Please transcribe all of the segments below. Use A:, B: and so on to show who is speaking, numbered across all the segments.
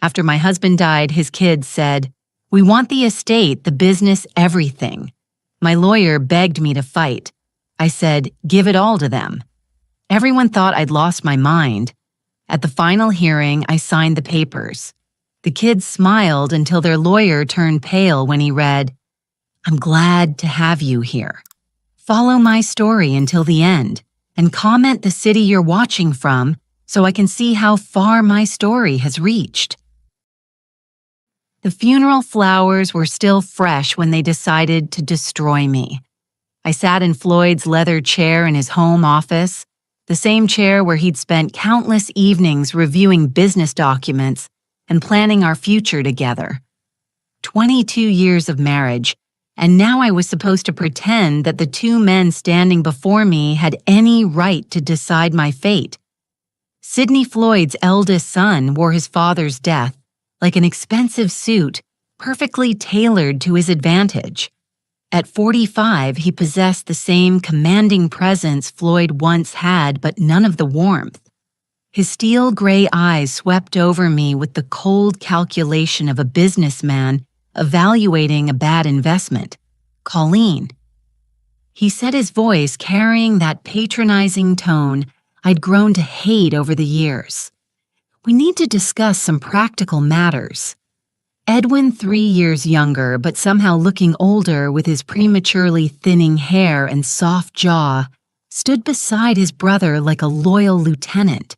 A: After my husband died, his kids said, "We want the estate, the business, everything." My lawyer begged me to fight. I said, "Give it all to them." Everyone thought I'd lost my mind. At the final hearing, I signed the papers. The kids smiled until their lawyer turned pale when he read, "I'm glad to have you here. Follow my story until the end and comment the city you're watching from so I can see how far my story has reached." The funeral flowers were still fresh when they decided to destroy me. I sat in Floyd's leather chair in his home office, the same chair where he'd spent countless evenings reviewing business documents and planning our future together. 22 years of marriage, and now I was supposed to pretend that the two men standing before me had any right to decide my fate. Sidney Floyd's eldest son wore his father's death like an expensive suit, perfectly tailored to his advantage. At 45, he possessed the same commanding presence Floyd once had, but none of the warmth. His steel gray eyes swept over me with the cold calculation of a businessman evaluating a bad investment. "Colleen." He said, his voice carrying that patronizing tone I'd grown to hate over the years. "We need to discuss some practical matters." Edwin, 3 years younger, but somehow looking older with his prematurely thinning hair and soft jaw, stood beside his brother like a loyal lieutenant.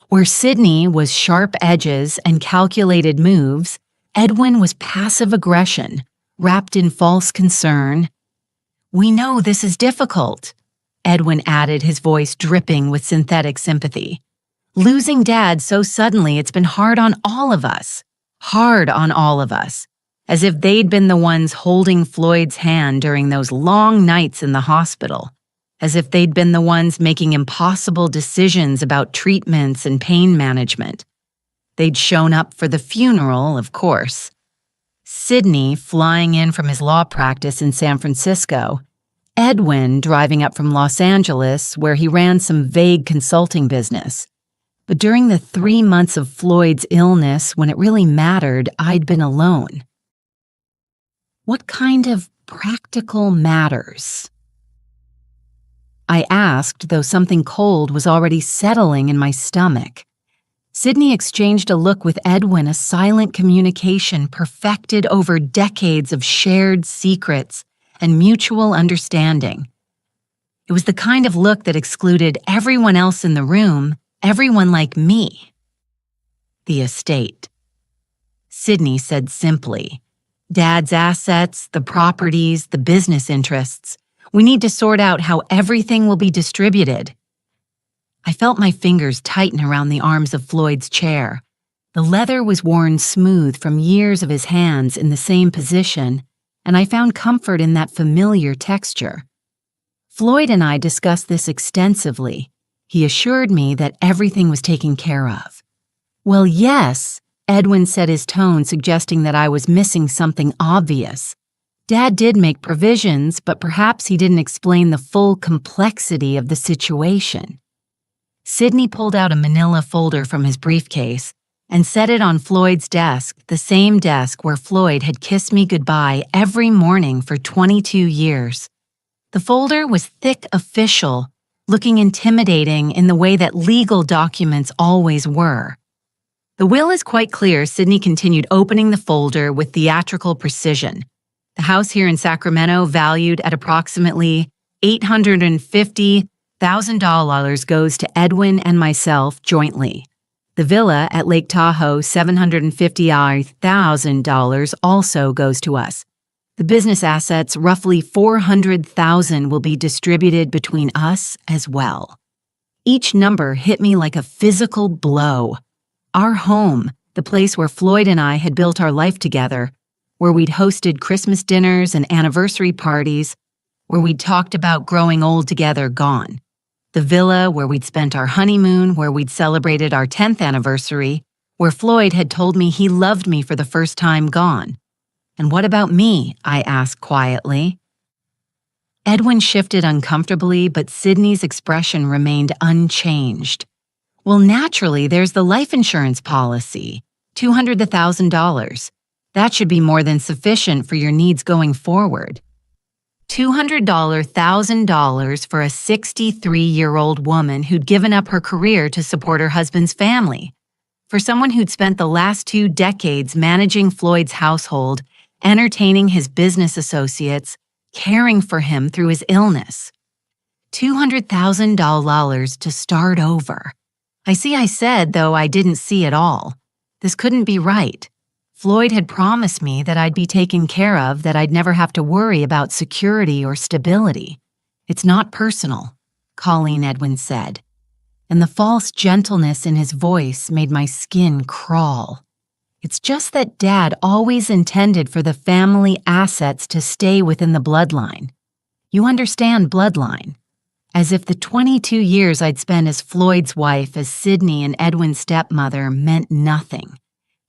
A: Where Sidney was sharp edges and calculated moves, Edwin was passive aggression, wrapped in false concern. "We know this is difficult," Edwin added, his voice dripping with synthetic sympathy. "Losing Dad so suddenly, it's been hard on all of us. Hard on all of us. As if they'd been the ones holding Floyd's hand during those long nights in the hospital. As if they'd been the ones making impossible decisions about treatments and pain management. They'd shown up for the funeral, of course. Sidney flying in from his law practice in San Francisco. Edwin driving up from Los Angeles, where he ran some vague consulting business. But during the 3 months of Floyd's illness, when it really mattered, I'd been alone. What kind of practical matters? I asked, though something cold was already settling in my stomach. Sidney exchanged a look with Edwin, a silent communication perfected over decades of shared secrets and mutual understanding. It was the kind of look that excluded everyone else in the room, everyone like me. "The estate," Sidney said simply. "Dad's assets, the properties, the business interests. We need to sort out how everything will be distributed." I felt my fingers tighten around the arms of Floyd's chair. The leather was worn smooth from years of his hands in the same position, and I found comfort in that familiar texture. Floyd and I discussed this extensively. He assured me that everything was taken care of. "Well, yes," Edwin said, his tone suggesting that I was missing something obvious. "Dad did make provisions, but perhaps he didn't explain the full complexity of the situation." Sidney pulled out a manila folder from his briefcase and set it on Floyd's desk, the same desk where Floyd had kissed me goodbye every morning for 22 years. The folder was thick, official, looking intimidating in the way that legal documents always were. "The will is quite clear," Sidney continued, opening the folder with theatrical precision. "The house here in Sacramento, valued at approximately $850,000, goes to Edwin and myself jointly. The villa at Lake Tahoe, $750,000, also goes to us. The business assets, roughly $400,000, will be distributed between us as well." Each number hit me like a physical blow. Our home, the place where Floyd and I had built our life together, where we'd hosted Christmas dinners and anniversary parties, where we'd talked about growing old together, gone. The villa where we'd spent our honeymoon, where we'd celebrated our 10th anniversary, where Floyd had told me he loved me for the first time, gone. "And what about me?" I asked quietly. Edwin shifted uncomfortably, but Sidney's expression remained unchanged. "Well, naturally, there's the life insurance policy. $200,000. That should be more than sufficient for your needs going forward. $200,000 for a 63-year-old woman who'd given up her career to support her husband's family. For someone who'd spent the last 2 decades managing Floyd's household, entertaining his business associates, caring for him through his illness. $200,000 to start over. I said, though I didn't see it all. This couldn't be right. Floyd had promised me that I'd be taken care of, that I'd never have to worry about security or stability. It's not personal, Colleen Edwin said, and the false gentleness in his voice made my skin crawl. It's just that Dad always intended for the family assets to stay within the bloodline. You understand bloodline. As if the 22 years I'd spent as Floyd's wife, as Sydney and Edwin's stepmother, meant nothing.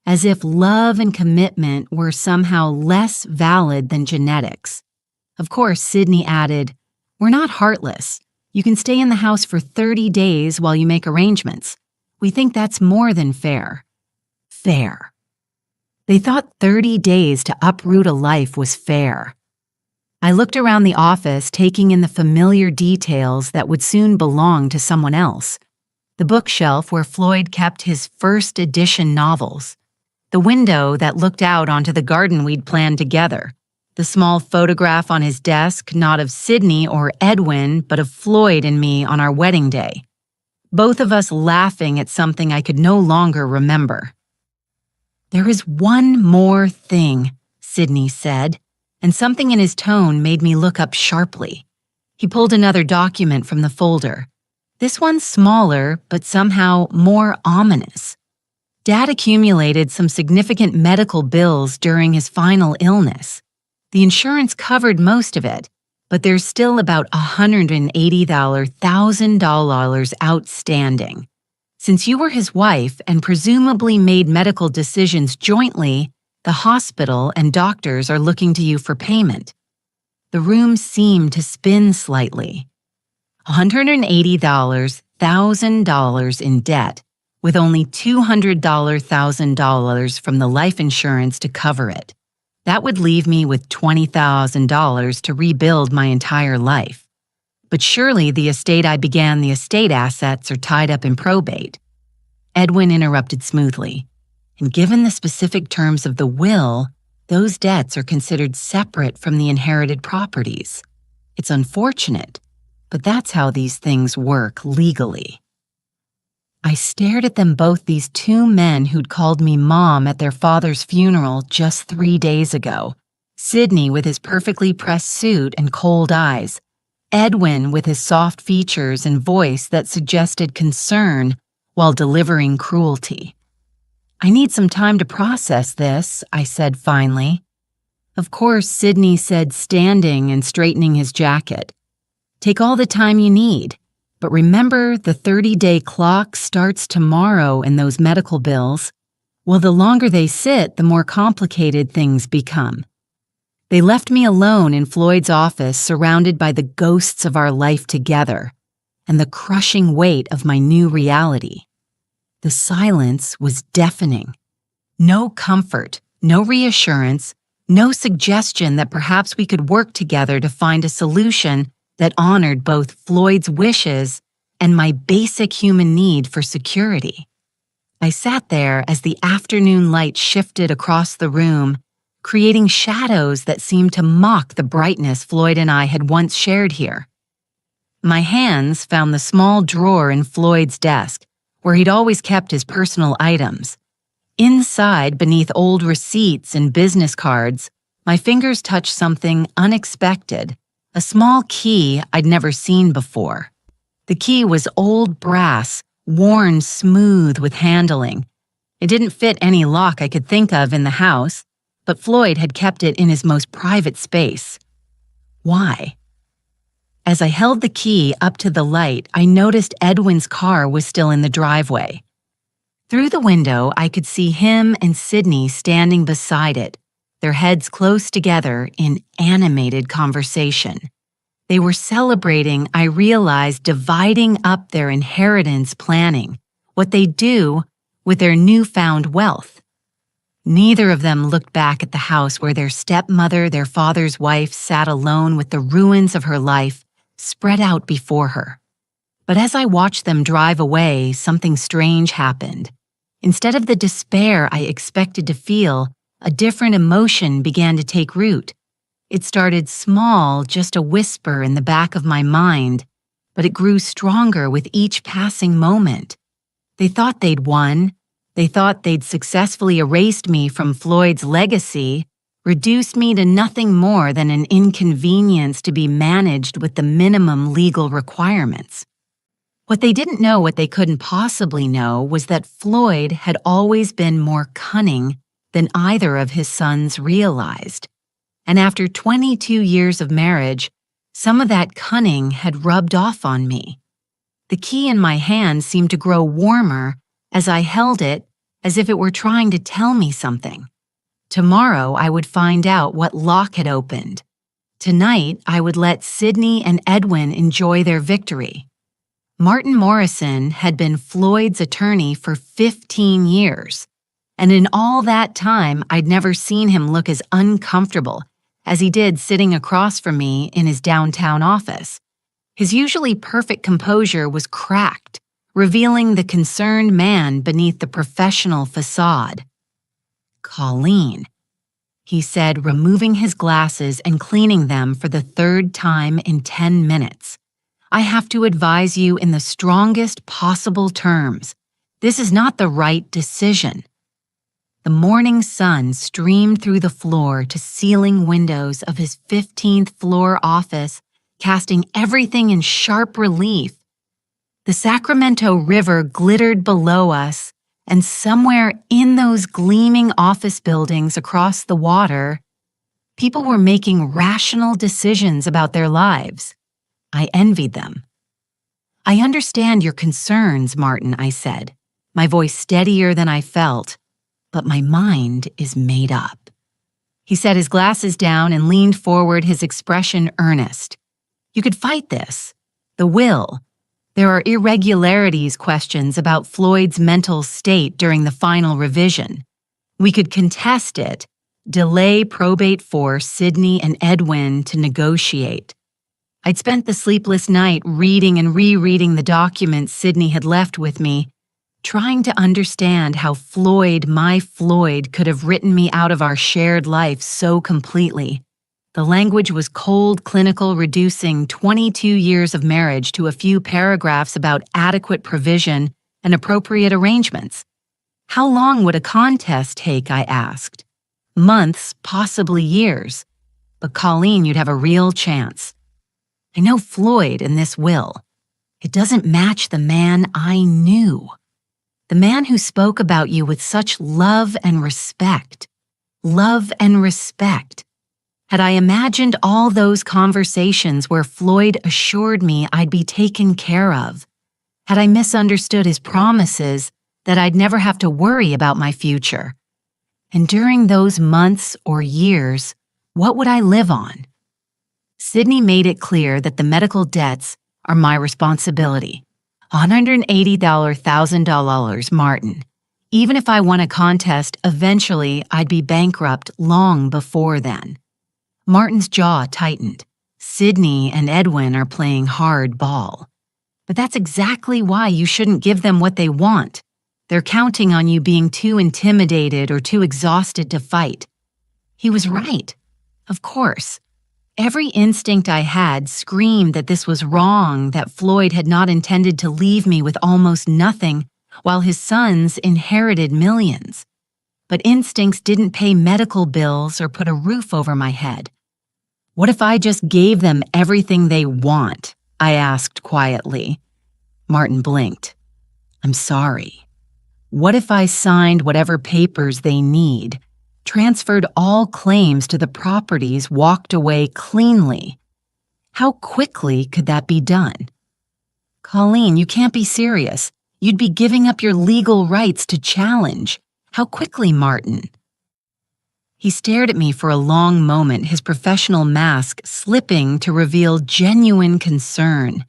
A: As if love and commitment were somehow less valid than genetics. Of course, Sydney added, "We're not heartless. You can stay in the house for 30 days while you make arrangements. We think that's more than fair." Fair. They thought 30 days to uproot a life was fair. I looked around the office, taking in the familiar details that would soon belong to someone else. The bookshelf where Floyd kept his first edition novels. The window that looked out onto the garden we'd planned together. The small photograph on his desk, not of Sydney or Edwin, but of Floyd and me on our wedding day. Both of us laughing at something I could no longer remember. "There is one more thing," Sydney said, and something in his tone made me look up sharply. He pulled another document from the folder. This one's smaller, but somehow more ominous. Dad accumulated some significant medical bills during his final illness. The insurance covered most of it, but there's still about $180,000 outstanding. Since you were his wife and presumably made medical decisions jointly, the hospital and doctors are looking to you for payment. The room seemed to spin slightly. $180,000 in debt, with only $200,000 from the life insurance to cover it. That would leave me with $20,000 to rebuild my entire life. But surely the estate the estate assets are tied up in probate. Edwin interrupted smoothly. And given the specific terms of the will, those debts are considered separate from the inherited properties. It's unfortunate, but that's how these things work legally. I stared at them both, these 2 men who'd called me mom at their father's funeral just 3 days ago. Sydney with his perfectly pressed suit and cold eyes. Edwin with his soft features and voice that suggested concern while delivering cruelty. "I need some time to process this," I said finally. Of course, Sydney said, standing and straightening his jacket. "Take all the time you need. But remember, the 30-day clock starts tomorrow in those medical bills. Well, the longer they sit, the more complicated things become." They left me alone in Floyd's office, surrounded by the ghosts of our life together and the crushing weight of my new reality. The silence was deafening. No comfort, no reassurance, no suggestion that perhaps we could work together to find a solution that honored both Floyd's wishes and my basic human need for security. I sat there as the afternoon light shifted across the room, creating shadows that seemed to mock the brightness Floyd and I had once shared here. My hands found the small drawer in Floyd's desk, where he'd always kept his personal items. Inside, beneath old receipts and business cards, my fingers touched something unexpected, a small key I'd never seen before. The key was old brass, worn smooth with handling. It didn't fit any lock I could think of in the house, but Floyd had kept it in his most private space. Why? As I held the key up to the light, I noticed Edwin's car was still in the driveway. Through the window, I could see him and Sydney standing beside it, their heads close together in animated conversation. They were celebrating, I realized, dividing up their inheritance planning, what they'd do with their newfound wealth. Neither of them looked back at the house where their stepmother, their father's wife, sat alone with the ruins of her life spread out before her. But as I watched them drive away, something strange happened. Instead of the despair I expected to feel, a different emotion began to take root. It started small, just a whisper in the back of my mind, but it grew stronger with each passing moment. They thought they'd won. They thought they'd successfully erased me from Floyd's legacy, reduced me to nothing more than an inconvenience to be managed with the minimum legal requirements. What they didn't know, what they couldn't possibly know, was that Floyd had always been more cunning than either of his sons realized. And after 22 years of marriage, some of that cunning had rubbed off on me. The key in my hand seemed to grow warmer as I held it, as if it were trying to tell me something. Tomorrow I would find out what lock had opened. Tonight I would let Sydney and Edwin enjoy their victory. Martin Morrison had been Floyd's attorney for 15 years, and in all that time I'd never seen him look as uncomfortable as he did sitting across from me in his downtown office. His usually perfect composure was cracked, revealing the concerned man beneath the professional facade. "Colleen," he said, removing his glasses and cleaning them for the third time in 10 minutes. "I have to advise you in the strongest possible terms. This is not the right decision." The morning sun streamed through the floor-to-ceiling windows of his 15th floor office, casting everything in sharp relief. The Sacramento River glittered below us, and somewhere in those gleaming office buildings across the water, people were making rational decisions about their lives. I envied them. "I understand your concerns, Martin," I said, my voice steadier than I felt, "but my mind is made up." He set his glasses down and leaned forward, his expression earnest. "You could fight this. The will. There are irregularities questions about Floyd's mental state during the final revision. We could contest it, delay probate for Sydney and Edwin to negotiate." I'd spent the sleepless night reading and rereading the documents Sydney had left with me, trying to understand how Floyd, my Floyd, could have written me out of our shared life so completely. The language was cold, clinical, reducing 22 years of marriage to a few paragraphs about adequate provision and appropriate arrangements. How long would a contest take, I asked. Months, possibly years. But Colleen, you'd have a real chance. I know Floyd in this will. It doesn't match the man I knew. The man who spoke about you with such love and respect. Love and respect. Had I imagined all those conversations where Floyd assured me I'd be taken care of? Had I misunderstood his promises that I'd never have to worry about my future? And during those months or years, what would I live on? Sydney made it clear that the medical debts are my responsibility. $180,000, Martin. Even if I won a contest, eventually I'd be bankrupt long before then. Martin's jaw tightened. Sydney and Edwin are playing hard ball. But that's exactly why you shouldn't give them what they want. They're counting on you being too intimidated or too exhausted to fight. He was right. Of course. Every instinct I had screamed that this was wrong, that Floyd had not intended to leave me with almost nothing, while his sons inherited millions. But instincts didn't pay medical bills or put a roof over my head. What if I just gave them everything they want? I asked quietly. Martin blinked. I'm sorry. What if I signed whatever papers they need, transferred all claims to the properties, walked away cleanly? How quickly could that be done? Colleen, you can't be serious. You'd be giving up your legal rights to challenge. How quickly, Martin? He stared at me for a long moment, his professional mask slipping to reveal genuine concern.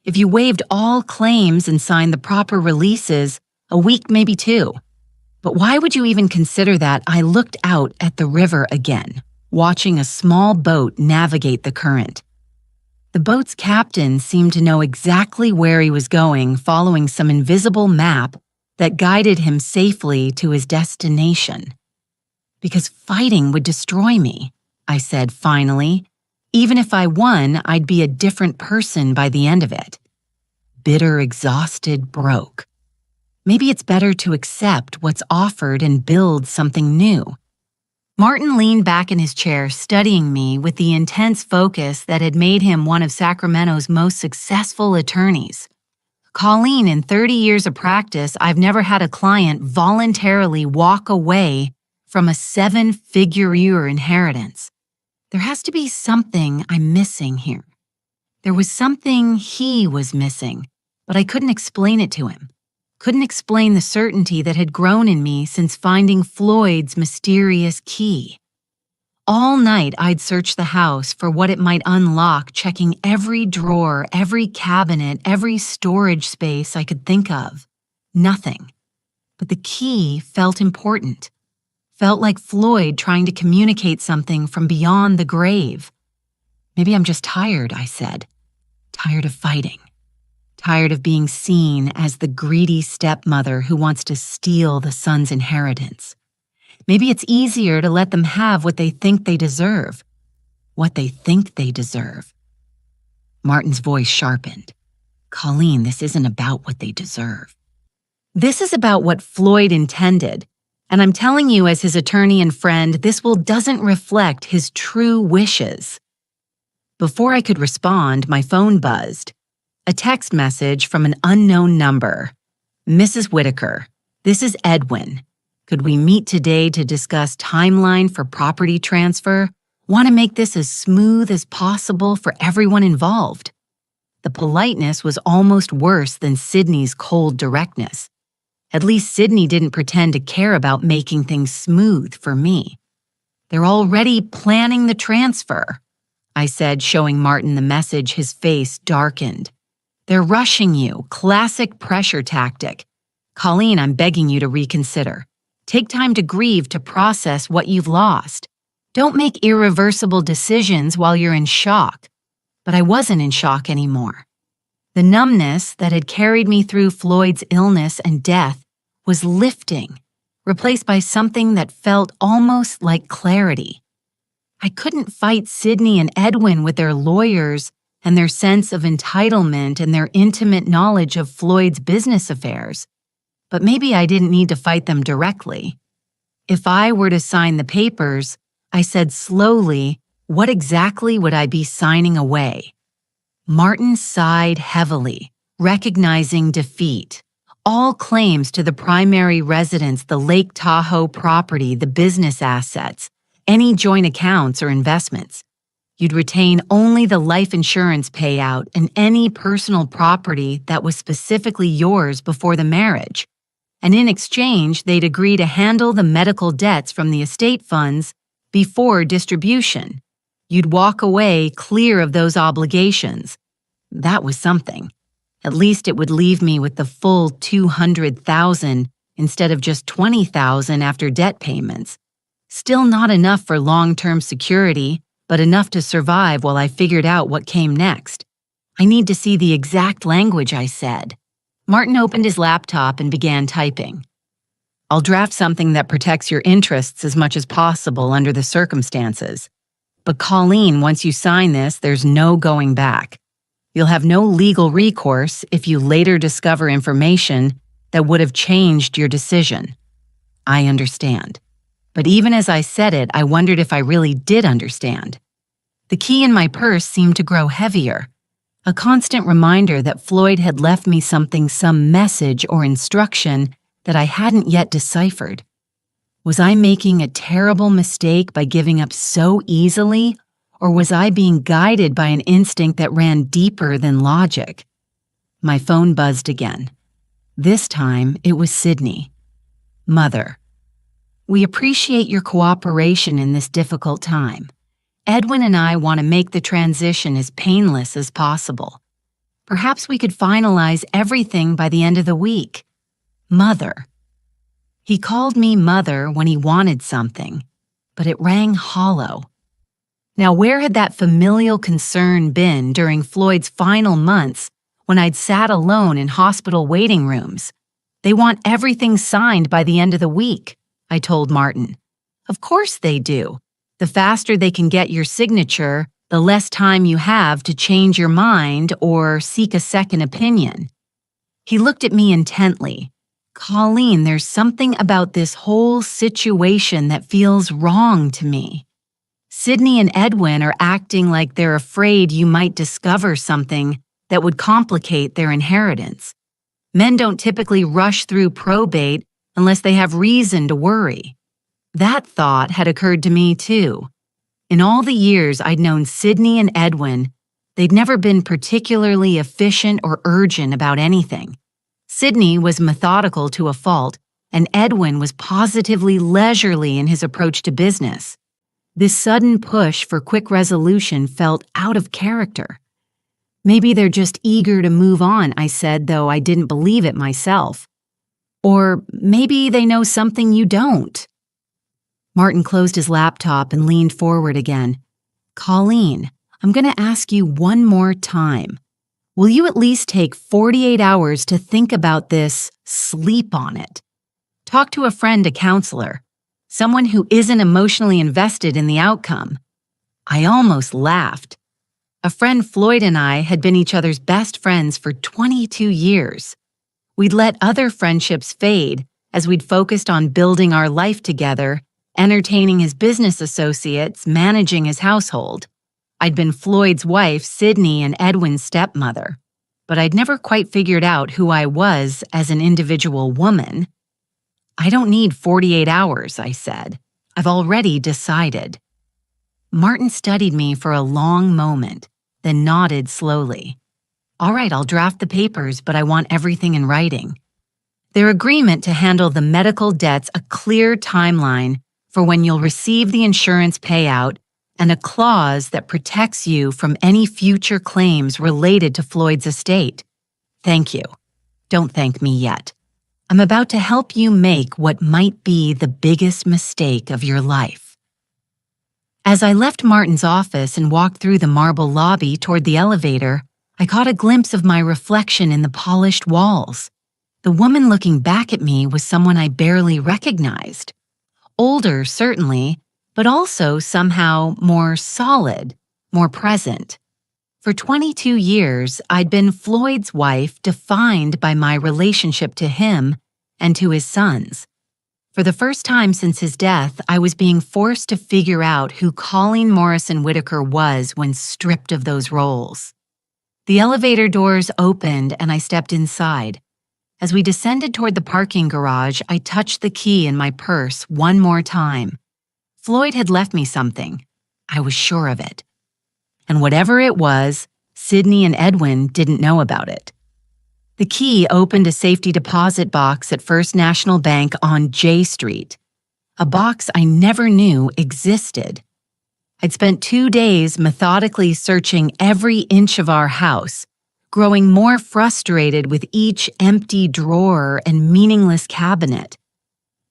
A: If you waived all claims and signed the proper releases, a week, maybe two. But why would you even consider that? I looked out at the river again, watching a small boat navigate the current. The boat's captain seemed to know exactly where he was going, following some invisible map that guided him safely to his destination. Because fighting would destroy me, I said finally. Even if I won, I'd be a different person by the end of it. Bitter, exhausted, broke. Maybe it's better to accept what's offered and build something new. Martin leaned back in his chair, studying me with the intense focus that had made him one of Sacramento's most successful attorneys. Colleen, in 30 years of practice, I've never had a client voluntarily walk away from a 7-figure inheritance. There has to be something I'm missing here. There was something he was missing, but I couldn't explain it to him. Couldn't explain the certainty that had grown in me since finding Floyd's mysterious key. All night I'd searched the house for what it might unlock, checking every drawer, every cabinet, every storage space I could think of. Nothing. But the key felt important. Felt like Floyd trying to communicate something from beyond the grave. Maybe I'm just tired, I said. Tired of fighting. Tired of being seen as the greedy stepmother who wants to steal the son's inheritance. Maybe it's easier to let them have what they think they deserve. What they think they deserve. Martin's voice sharpened. Colleen, this isn't about what they deserve. This is about what Floyd intended. And I'm telling you as his attorney and friend, this will doesn't reflect his true wishes. Before I could respond, my phone buzzed. A text message from an unknown number. Mrs. Whitaker, this is Edwin. Could we meet today to discuss timeline for property transfer? Want to make this as smooth as possible for everyone involved. The politeness was almost worse than Sydney's cold directness. At least Sydney didn't pretend to care about making things smooth for me. They're already planning the transfer, I said, showing Martin the message. His face darkened. They're rushing you, classic pressure tactic. Colleen, I'm begging you to reconsider. Take time to grieve, to process what you've lost. Don't make irreversible decisions while you're in shock. But I wasn't in shock anymore. The numbness that had carried me through Floyd's illness and death was lifting, replaced by something that felt almost like clarity. I couldn't fight Sydney and Edwin with their lawyers and their sense of entitlement and their intimate knowledge of Floyd's business affairs. But maybe I didn't need to fight them directly. If I were to sign the papers, I said slowly, what exactly would I be signing away? Martin sighed heavily, recognizing defeat. All claims to the primary residence, the Lake Tahoe property, the business assets, any joint accounts or investments. You'd retain only the life insurance payout and any personal property that was specifically yours before the marriage. And in exchange, they'd agree to handle the medical debts from the estate funds before distribution. You'd walk away clear of those obligations. That was something. At least it would leave me with the full $200,000 instead of just $20,000 after debt payments. Still not enough for long-term security, but enough to survive while I figured out what came next. I need to see the exact language, I said. Martin opened his laptop and began typing. I'll draft something that protects your interests as much as possible under the circumstances. But Colleen, once you sign this, there's no going back. You'll have no legal recourse if you later discover information that would have changed your decision. I understand. But even as I said it, I wondered if I really did understand. The key in my purse seemed to grow heavier, a constant reminder that Floyd had left me something, some message or instruction that I hadn't yet deciphered. Was I making a terrible mistake by giving up so easily, or was I being guided by an instinct that ran deeper than logic? My phone buzzed again. This time, it was Sydney. Mother. We appreciate your cooperation in this difficult time. Edwin and I want to make the transition as painless as possible. Perhaps we could finalize everything by the end of the week. Mother. He called me mother when he wanted something, but it rang hollow. Now, where had that familial concern been during Floyd's final months when I'd sat alone in hospital waiting rooms? They want everything signed by the end of the week, I told Martin. Of course they do. The faster they can get your signature, the less time you have to change your mind or seek a second opinion. He looked at me intently. Colleen, there's something about this whole situation that feels wrong to me. Sydney and Edwin are acting like they're afraid you might discover something that would complicate their inheritance. Men don't typically rush through probate unless they have reason to worry. That thought had occurred to me too. In all the years I'd known Sydney and Edwin, they'd never been particularly efficient or urgent about anything. Sydney was methodical to a fault, and Edwin was positively leisurely in his approach to business. This sudden push for quick resolution felt out of character. Maybe they're just eager to move on, I said, though I didn't believe it myself. Or maybe they know something you don't. Martin closed his laptop and leaned forward again. Colleen, I'm going to ask you one more time. Will you at least take 48 hours to think about this, sleep on it? Talk to a friend, a counselor, someone who isn't emotionally invested in the outcome. I almost laughed. A friend Floyd and I had been each other's best friends for 22 years. We'd let other friendships fade as we'd focused on building our life together, entertaining his business associates, managing his household. I'd been Floyd's wife, Sydney, and Edwin's stepmother, but I'd never quite figured out who I was as an individual woman. I don't need 48 hours, I said. I've already decided. Martin studied me for a long moment, then nodded slowly. All right, I'll draft the papers, but I want everything in writing. Their agreement to handle the medical debts, a clear timeline for when you'll receive the insurance payout, and a clause that protects you from any future claims related to Floyd's estate. Thank you. Don't thank me yet. I'm about to help you make what might be the biggest mistake of your life. As I left Martin's office and walked through the marble lobby toward the elevator, I caught a glimpse of my reflection in the polished walls. The woman looking back at me was someone I barely recognized. Older, certainly, but also somehow more solid, more present. For 22 years, I'd been Floyd's wife, defined by my relationship to him and to his sons. For the first time since his death, I was being forced to figure out who Colleen Morrison Whitaker was when stripped of those roles. The elevator doors opened and I stepped inside. As we descended toward the parking garage, I touched the key in my purse one more time. Floyd had left me something. I was sure of it. And whatever it was, Sydney and Edwin didn't know about it. The key opened a safety deposit box at First National Bank on J Street, a box I never knew existed. I'd spent 2 days methodically searching every inch of our house, growing more frustrated with each empty drawer and meaningless cabinet.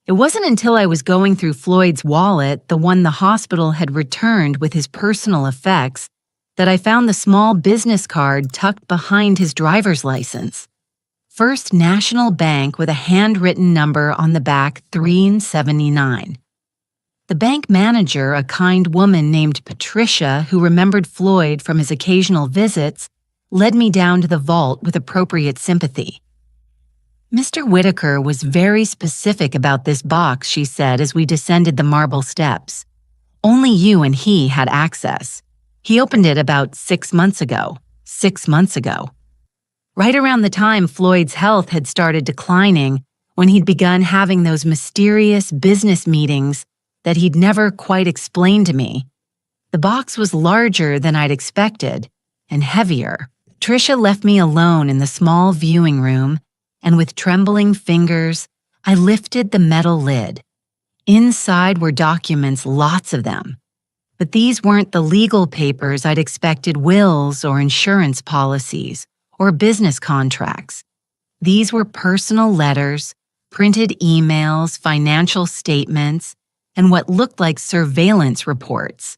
A: It wasn't until I was going through Floyd's wallet, the one the hospital had returned with his personal effects, that I found the small business card tucked behind his driver's license. First National Bank with a handwritten number on the back, 379. The bank manager, a kind woman named Patricia, who remembered Floyd from his occasional visits, led me down to the vault with appropriate sympathy. Mr. Whitaker was very specific about this box, she said as we descended the marble steps. Only you and he had access. He opened it about 6 months ago. 6 months ago. Right around the time Floyd's health had started declining, when he'd begun having those mysterious business meetings that he'd never quite explained to me. The box was larger than I'd expected, and heavier. Tricia left me alone in the small viewing room, and with trembling fingers, I lifted the metal lid. Inside were documents, lots of them. But these weren't the legal papers I'd expected: wills or insurance policies or business contracts. These were personal letters, printed emails, financial statements, and what looked like surveillance reports.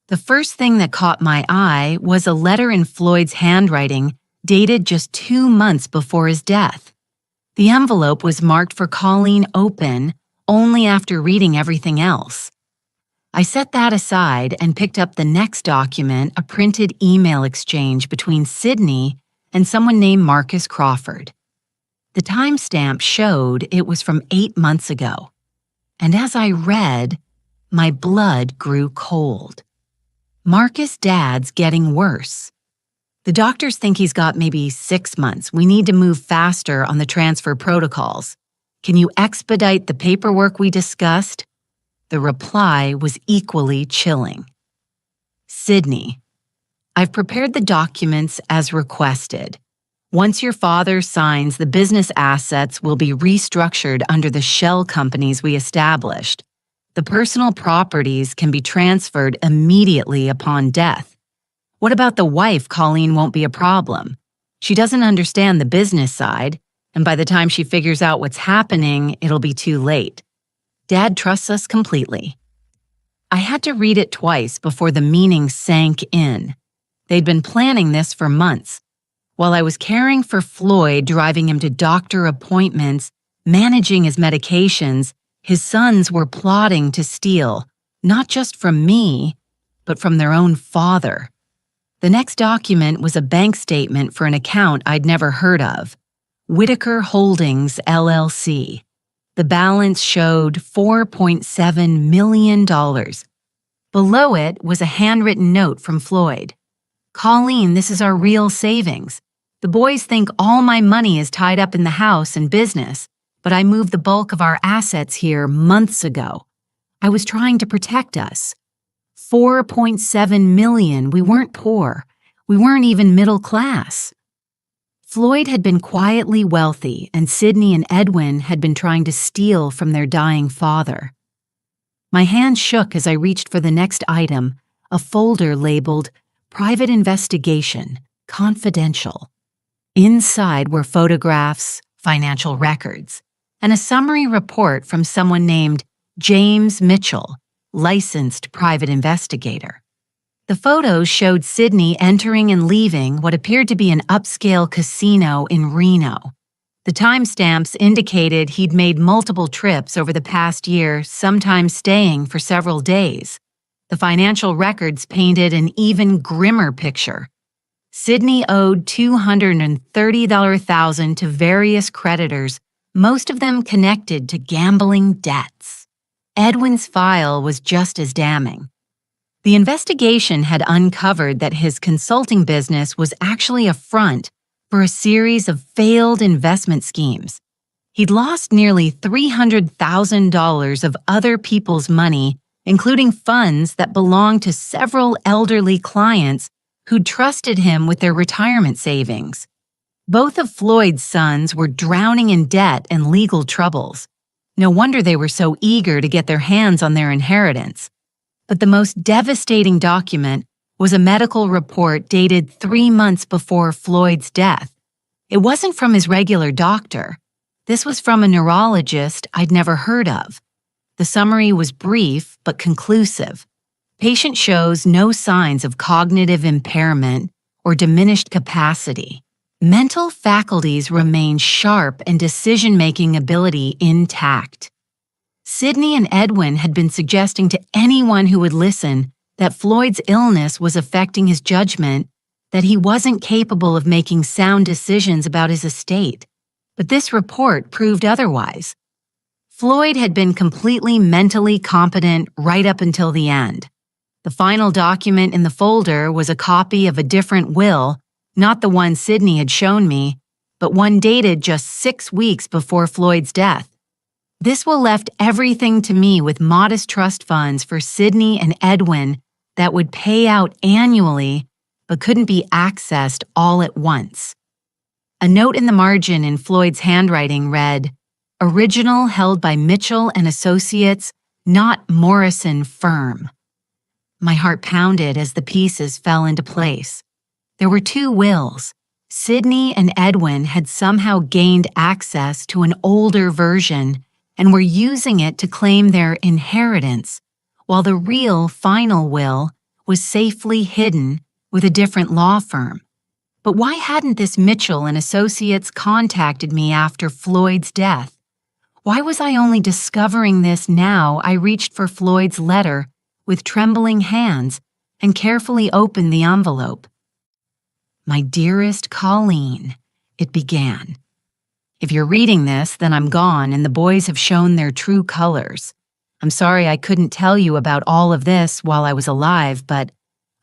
A: The first thing that caught my eye was a letter in Floyd's handwriting dated just 2 months before his death. The envelope was marked for Colleen open only after reading everything else. I set that aside and picked up the next document, a printed email exchange between Sydney and someone named Marcus Crawford. The timestamp showed it was from 8 months ago, and as I read, my blood grew cold. Marcus' dad's getting worse. The doctors think he's got maybe 6 months. We need to move faster on the transfer protocols. Can you expedite the paperwork we discussed? The reply was equally chilling. Sydney, I've prepared the documents as requested. Once your father signs, the business assets will be restructured under the shell companies we established. The personal properties can be transferred immediately upon death. What about the wife? Colleen won't be a problem. She doesn't understand the business side, and by the time she figures out what's happening, it'll be too late. Dad trusts us completely. I had to read it twice before the meaning sank in. They'd been planning this for months. While I was caring for Floyd, driving him to doctor appointments, managing his medications, his sons were plotting to steal, not just from me, but from their own father. The next document was a bank statement for an account I'd never heard of, Whitaker Holdings, LLC. The balance showed $4.7 million. Below it was a handwritten note from Floyd. Colleen, this is our real savings. The boys think all my money is tied up in the house and business, but I moved the bulk of our assets here months ago. I was trying to protect us. $4.7 million. We weren't poor. We weren't even middle class. Floyd had been quietly wealthy, and Sydney and Edwin had been trying to steal from their dying father. My hand shook as I reached for the next item, a folder labeled Private Investigation, Confidential. Inside were photographs, financial records, and a summary report from someone named James Mitchell, licensed private investigator. The photos showed Sydney entering and leaving what appeared to be an upscale casino in Reno. The timestamps indicated he'd made multiple trips over the past year, sometimes staying for several days. The financial records painted an even grimmer picture. Sydney owed $230,000 to various creditors, most of them connected to gambling debts. Edwin's file was just as damning. The investigation had uncovered that his consulting business was actually a front for a series of failed investment schemes. He'd lost nearly $300,000 of other people's money, including funds that belonged to several elderly clients who'd trusted him with their retirement savings. Both of Floyd's sons were drowning in debt and legal troubles. No wonder they were so eager to get their hands on their inheritance. But the most devastating document was a medical report dated 3 months before Floyd's death. It wasn't from his regular doctor. This was from a neurologist I'd never heard of. The summary was brief but conclusive. Patient shows no signs of cognitive impairment or diminished capacity. Mental faculties remain sharp and decision-making ability intact. Sydney and Edwin had been suggesting to anyone who would listen that Floyd's illness was affecting his judgment, that he wasn't capable of making sound decisions about his estate. But this report proved otherwise. Floyd had been completely mentally competent right up until the end. The final document in the folder was a copy of a different will, not the one Sydney had shown me, but one dated just 6 weeks before Floyd's death. This will left everything to me with modest trust funds for Sydney and Edwin that would pay out annually but couldn't be accessed all at once. A note in the margin in Floyd's handwriting read, "Original held by Mitchell and Associates, not Morrison Firm." My heart pounded as the pieces fell into place. There were 2 wills. Sydney and Edwin had somehow gained access to an older version and were using it to claim their inheritance, while the real final will was safely hidden with a different law firm. But why hadn't this Mitchell and Associates contacted me after Floyd's death? Why was I only discovering this now? I reached for Floyd's letter with trembling hands and carefully opened the envelope. "My dearest Colleen," it began. "If you're reading this, then I'm gone and the boys have shown their true colors. I'm sorry I couldn't tell you about all of this while I was alive, but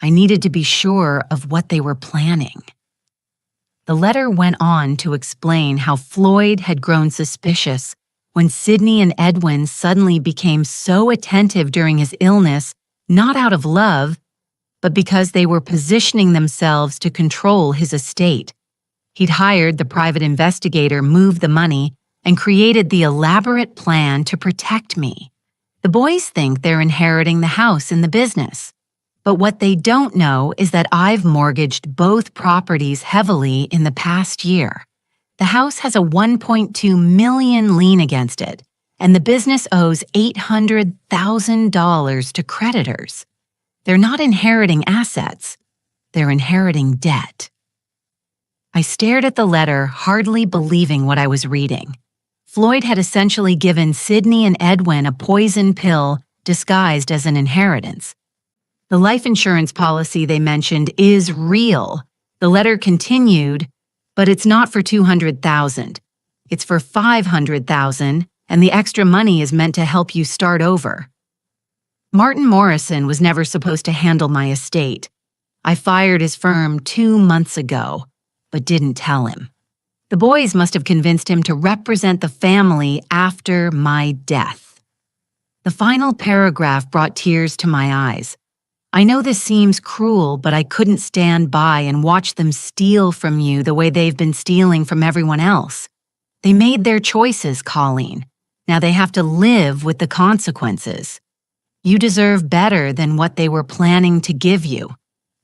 A: I needed to be sure of what they were planning." The letter went on to explain how Floyd had grown suspicious when Sydney and Edwin suddenly became so attentive during his illness, not out of love, but because they were positioning themselves to control his estate. He'd hired the private investigator, moved the money, and created the elaborate plan to protect me. The boys think they're inheriting the house and the business. But what they don't know is that I've mortgaged both properties heavily in the past year. The house has a $1.2 million lien against it, and the business owes $800,000 to creditors. They're not inheriting assets, they're inheriting debt. I stared at the letter, hardly believing what I was reading. Floyd had essentially given Sydney and Edwin a poison pill disguised as an inheritance. The life insurance policy they mentioned is real. The letter continued, but it's not for $200,000. It's for $500,000, and the extra money is meant to help you start over. Martin Morrison was never supposed to handle my estate. I fired his firm 2 months ago, but didn't tell him. The boys must have convinced him to represent the family after my death. The final paragraph brought tears to my eyes. I know this seems cruel, but I couldn't stand by and watch them steal from you the way they've been stealing from everyone else. They made their choices, Colleen. Now they have to live with the consequences. You deserve better than what they were planning to give you.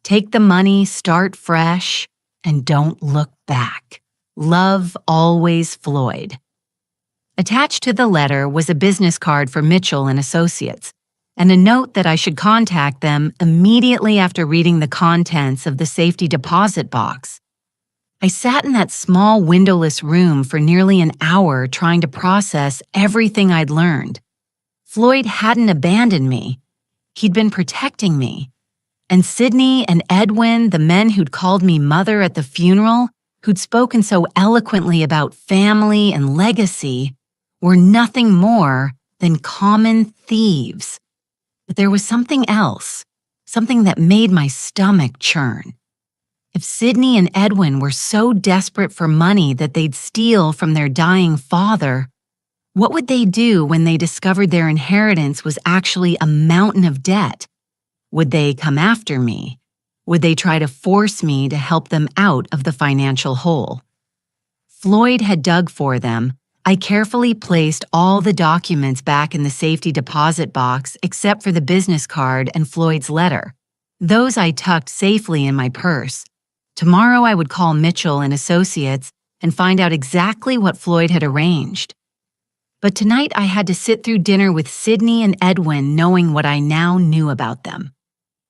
A: Take the money, start fresh, and don't look back. Love, always, Floyd. Attached to the letter was a business card for Mitchell and Associates, and a note that I should contact them immediately after reading the contents of the safety deposit box. I sat in that small windowless room for nearly an hour trying to process everything I'd learned. Floyd hadn't abandoned me. He'd been protecting me. And Sydney and Edwin, the men who'd called me mother at the funeral, who'd spoken so eloquently about family and legacy, were nothing more than common thieves. But there was something else, something that made my stomach churn. If Sydney and Edwin were so desperate for money that they'd steal from their dying father, what would they do when they discovered their inheritance was actually a mountain of debt? Would they come after me? Would they try to force me to help them out of the financial hole? Floyd had dug for them. I carefully placed all the documents back in the safety deposit box except for the business card and Floyd's letter. Those I tucked safely in my purse. Tomorrow I would call Mitchell and Associates and find out exactly what Floyd had arranged. But tonight I had to sit through dinner with Sydney and Edwin knowing what I now knew about them.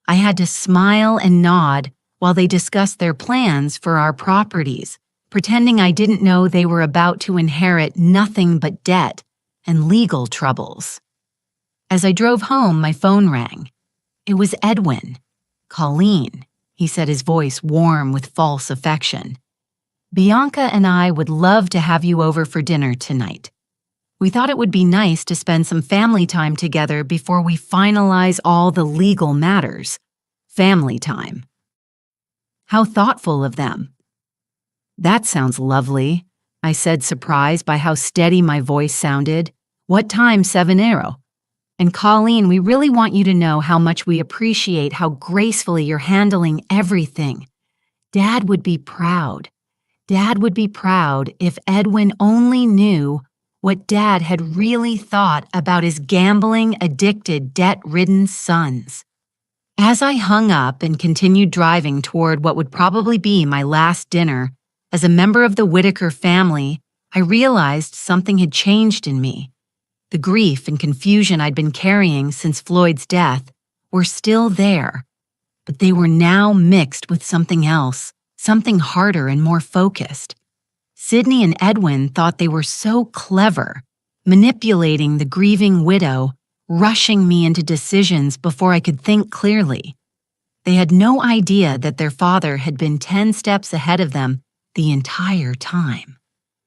A: I had to smile and nod while they discussed their plans for our properties, pretending I didn't know they were about to inherit nothing but debt and legal troubles. As I drove home, my phone rang. It was Edwin. "Colleen," he said, his voice warm with false affection. "Bianca and I would love to have you over for dinner tonight. We thought it would be nice to spend some family time together before we finalize all the legal matters. Family time." How thoughtful of them. "That sounds lovely," I said, surprised by how steady my voice sounded. "What time, Sevenero? And Colleen, we really want you to know how much we appreciate how gracefully you're handling everything. Dad would be proud. Dad would be proud if Edwin only knew what Dad had really thought about his gambling, addicted, debt-ridden sons." As I hung up and continued driving toward what would probably be my last dinner, As a member of the Whitaker family, I realized something had changed in me. The grief and confusion I'd been carrying since Floyd's death were still there, but they were now mixed with something else, something harder and more focused. Sydney and Edwin thought they were so clever, manipulating the grieving widow, rushing me into decisions before I could think clearly. They had no idea that their father had been 10 steps ahead of them the entire time.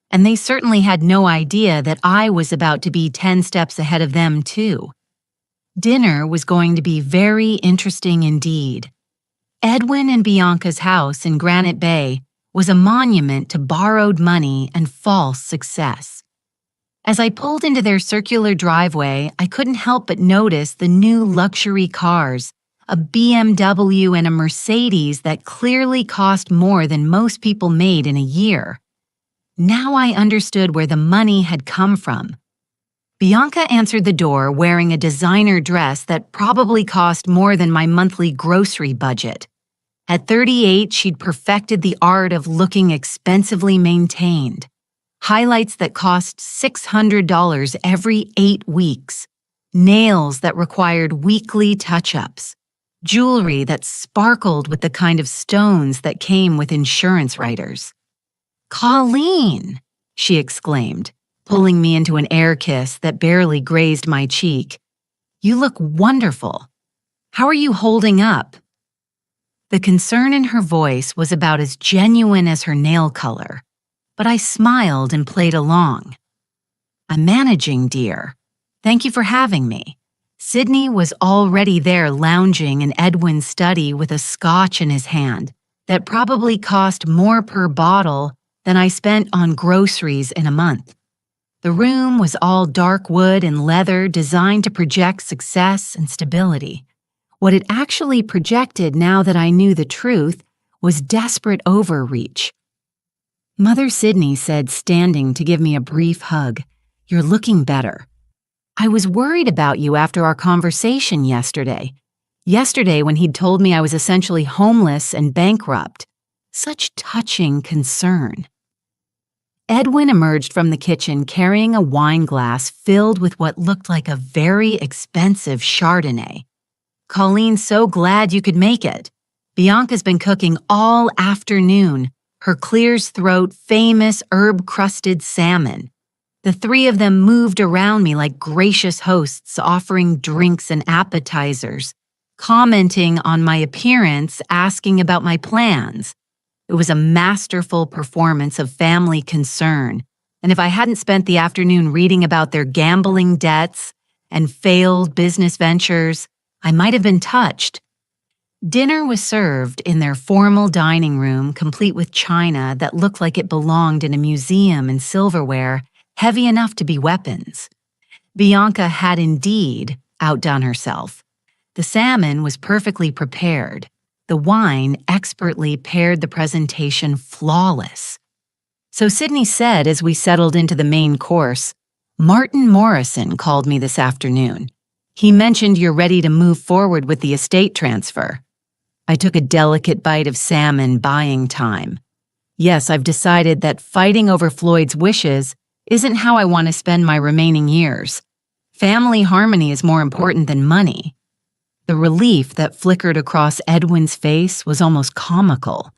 A: And they certainly had no idea that I was about to be 10 steps ahead of them, too. Dinner was going to be very interesting indeed. Edwin and Bianca's house in Granite Bay was a monument to borrowed money and false success. As I pulled into their circular driveway, I couldn't help but notice the new luxury cars, a BMW and a Mercedes that clearly cost more than most people made in a year. Now I understood where the money had come from. Bianca answered the door wearing a designer dress that probably cost more than my monthly grocery budget. At 38, she'd perfected the art of looking expensively maintained. Highlights that cost $600 every 8 weeks. Nails that required weekly touch-ups. Jewelry that sparkled with the kind of stones that came with insurance writers. "Colleen!" she exclaimed, pulling me into an air kiss that barely grazed my cheek. "You look wonderful. How are you holding up?" The concern in her voice was about as genuine as her nail color, but I smiled and played along. "I'm managing, dear. Thank you for having me." Sydney was already there lounging in Edwin's study with a scotch in his hand that probably cost more per bottle than I spent on groceries in a month. The room was all dark wood and leather designed to project success and stability. What it actually projected, now that I knew the truth, was desperate overreach. Mother Sydney said, standing to give me a brief hug, "You're looking better. I was worried about you after our conversation yesterday. Yesterday when he'd told me I was essentially homeless and bankrupt. Such touching concern." Edwin emerged from the kitchen carrying a wine glass filled with what looked like a very expensive Chardonnay. "Colleen, so glad you could make it. Bianca's been cooking all afternoon, her clear's throat famous herb-crusted salmon. The three of them moved around me like gracious hosts, offering drinks and appetizers, commenting on my appearance, asking about my plans. It was a masterful performance of family concern, and if I hadn't spent the afternoon reading about their gambling debts and failed business ventures, I might have been touched. Dinner was served in their formal dining room, complete with china that looked like it belonged in a museum and silverware heavy enough to be weapons. Bianca had indeed outdone herself. The salmon was perfectly prepared. The wine expertly paired the presentation flawless. So Sydney said as we settled into the main course, "Martin Morrison called me this afternoon. He mentioned you're ready to move forward with the estate transfer." I took a delicate bite of salmon, buying time. Yes, I've decided that fighting over Floyd's wishes isn't how I want to spend my remaining years. Family harmony is more important than money. The relief that flickered across Edwin's face was almost comical.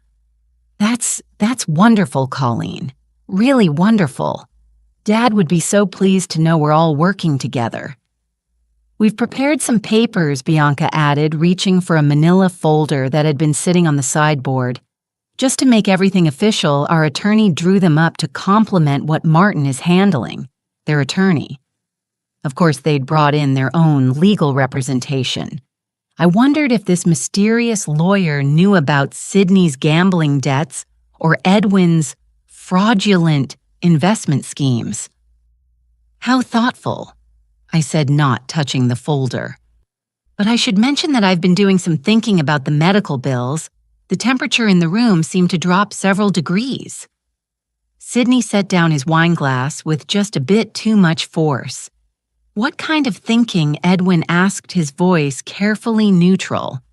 A: That's wonderful, Colleen. Really wonderful. Dad would be so pleased to know we're all working together." "We've prepared some papers," Bianca added, reaching for a manila folder that had been sitting on the sideboard. "Just to make everything official, our attorney drew them up to complement what Martin is handling, their attorney. Of course, they'd brought in their own legal representation. I wondered if this mysterious lawyer knew about Sydney's gambling debts or Edwin's fraudulent investment schemes. "How thoughtful," I said, not touching the folder. "But I should mention that I've been doing some thinking about the medical bills. The temperature in the room seemed to drop several degrees." Sydney set down his wine glass with just a bit too much force. "What kind of thinking?" Edwin asked, his voice carefully neutral.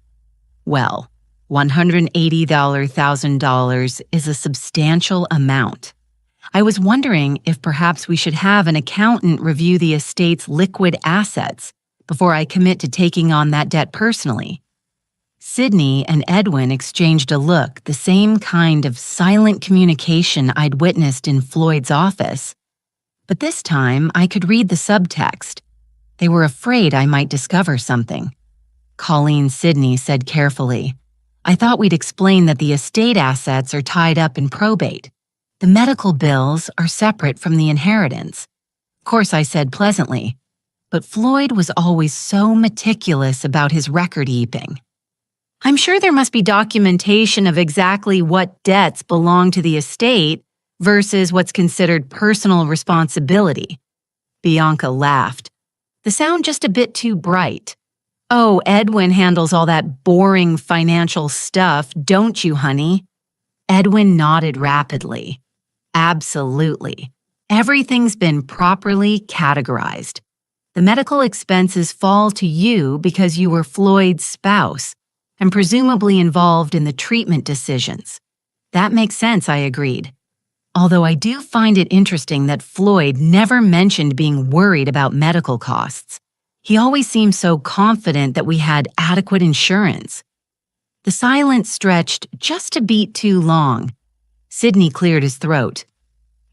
A: "Well, $180,000 is a substantial amount. I was wondering if perhaps we should have an accountant review the estate's liquid assets before I commit to taking on that debt personally. Sydney and Edwin exchanged a look, the same kind of silent communication I'd witnessed in Floyd's office. But this time, I could read the subtext. They were afraid I might discover something. Colleen Sydney said carefully, "I thought we'd explain that the estate assets are tied up in probate. The medical bills are separate from the inheritance." Of course, I said pleasantly, but Floyd was always so meticulous about his record-keeping. "I'm sure there must be documentation of exactly what debts belong to the estate versus what's considered personal responsibility." Bianca laughed. "The sound just a bit too bright. Oh, Edwin handles all that boring financial stuff, don't you, honey?" Edwin nodded rapidly. "Absolutely. Everything's been properly categorized. The medical expenses fall to you because you were Floyd's spouse and presumably involved in the treatment decisions." "That makes sense," I agreed. Although I do find it interesting that Floyd never mentioned being worried about medical costs. He always seemed so confident that we had adequate insurance. The silence stretched just a beat too long. Sydney cleared his throat.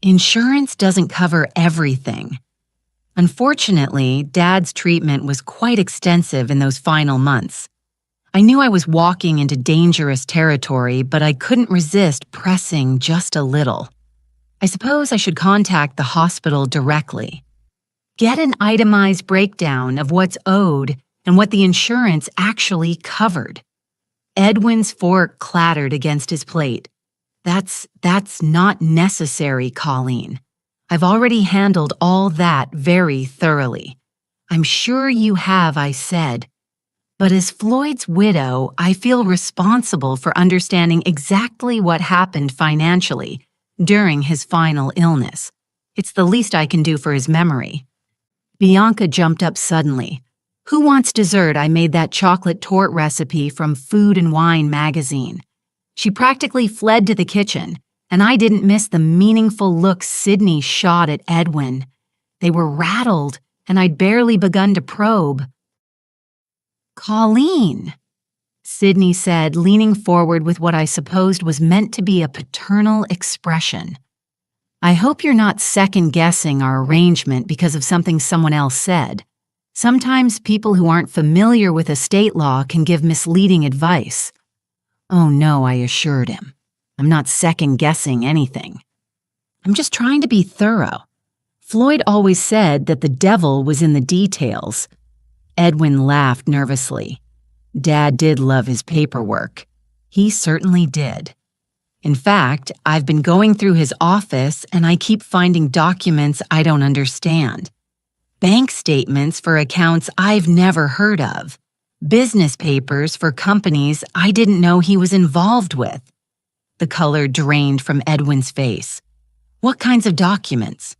A: "Insurance doesn't cover everything." Unfortunately, Dad's treatment was quite extensive in those final months. I knew I was walking into dangerous territory, but I couldn't resist pressing just a little. I suppose I should contact the hospital directly. Get an itemized breakdown of what's owed and what the insurance actually covered. Edwin's fork clattered against his plate. That's not necessary, Colleen. I've already handled all that very thoroughly." "I'm sure you have," I said. "But as Floyd's widow, I feel responsible for understanding exactly what happened financially during his final illness. It's the least I can do for his memory." Bianca jumped up suddenly. "Who wants dessert? I made that chocolate torte recipe from Food and Wine magazine." She practically fled to the kitchen, and I didn't miss the meaningful looks Sydney shot at Edwin. They were rattled, and I'd barely begun to probe. "Colleen," Sydney said, leaning forward with what I supposed was meant to be a paternal expression. "I hope you're not second-guessing our arrangement because of something someone else said. Sometimes people who aren't familiar with estate law can give misleading advice." "Oh no," I assured him. "I'm not second-guessing anything. I'm just trying to be thorough. Floyd always said that the devil was in the details." Edwin laughed nervously. "Dad did love his paperwork. He certainly did. In fact, I've been going through his office and I keep finding documents I don't understand. Bank statements for accounts I've never heard of. Business papers for companies I didn't know he was involved with." The color drained from Edwin's face. "What kinds of documents?"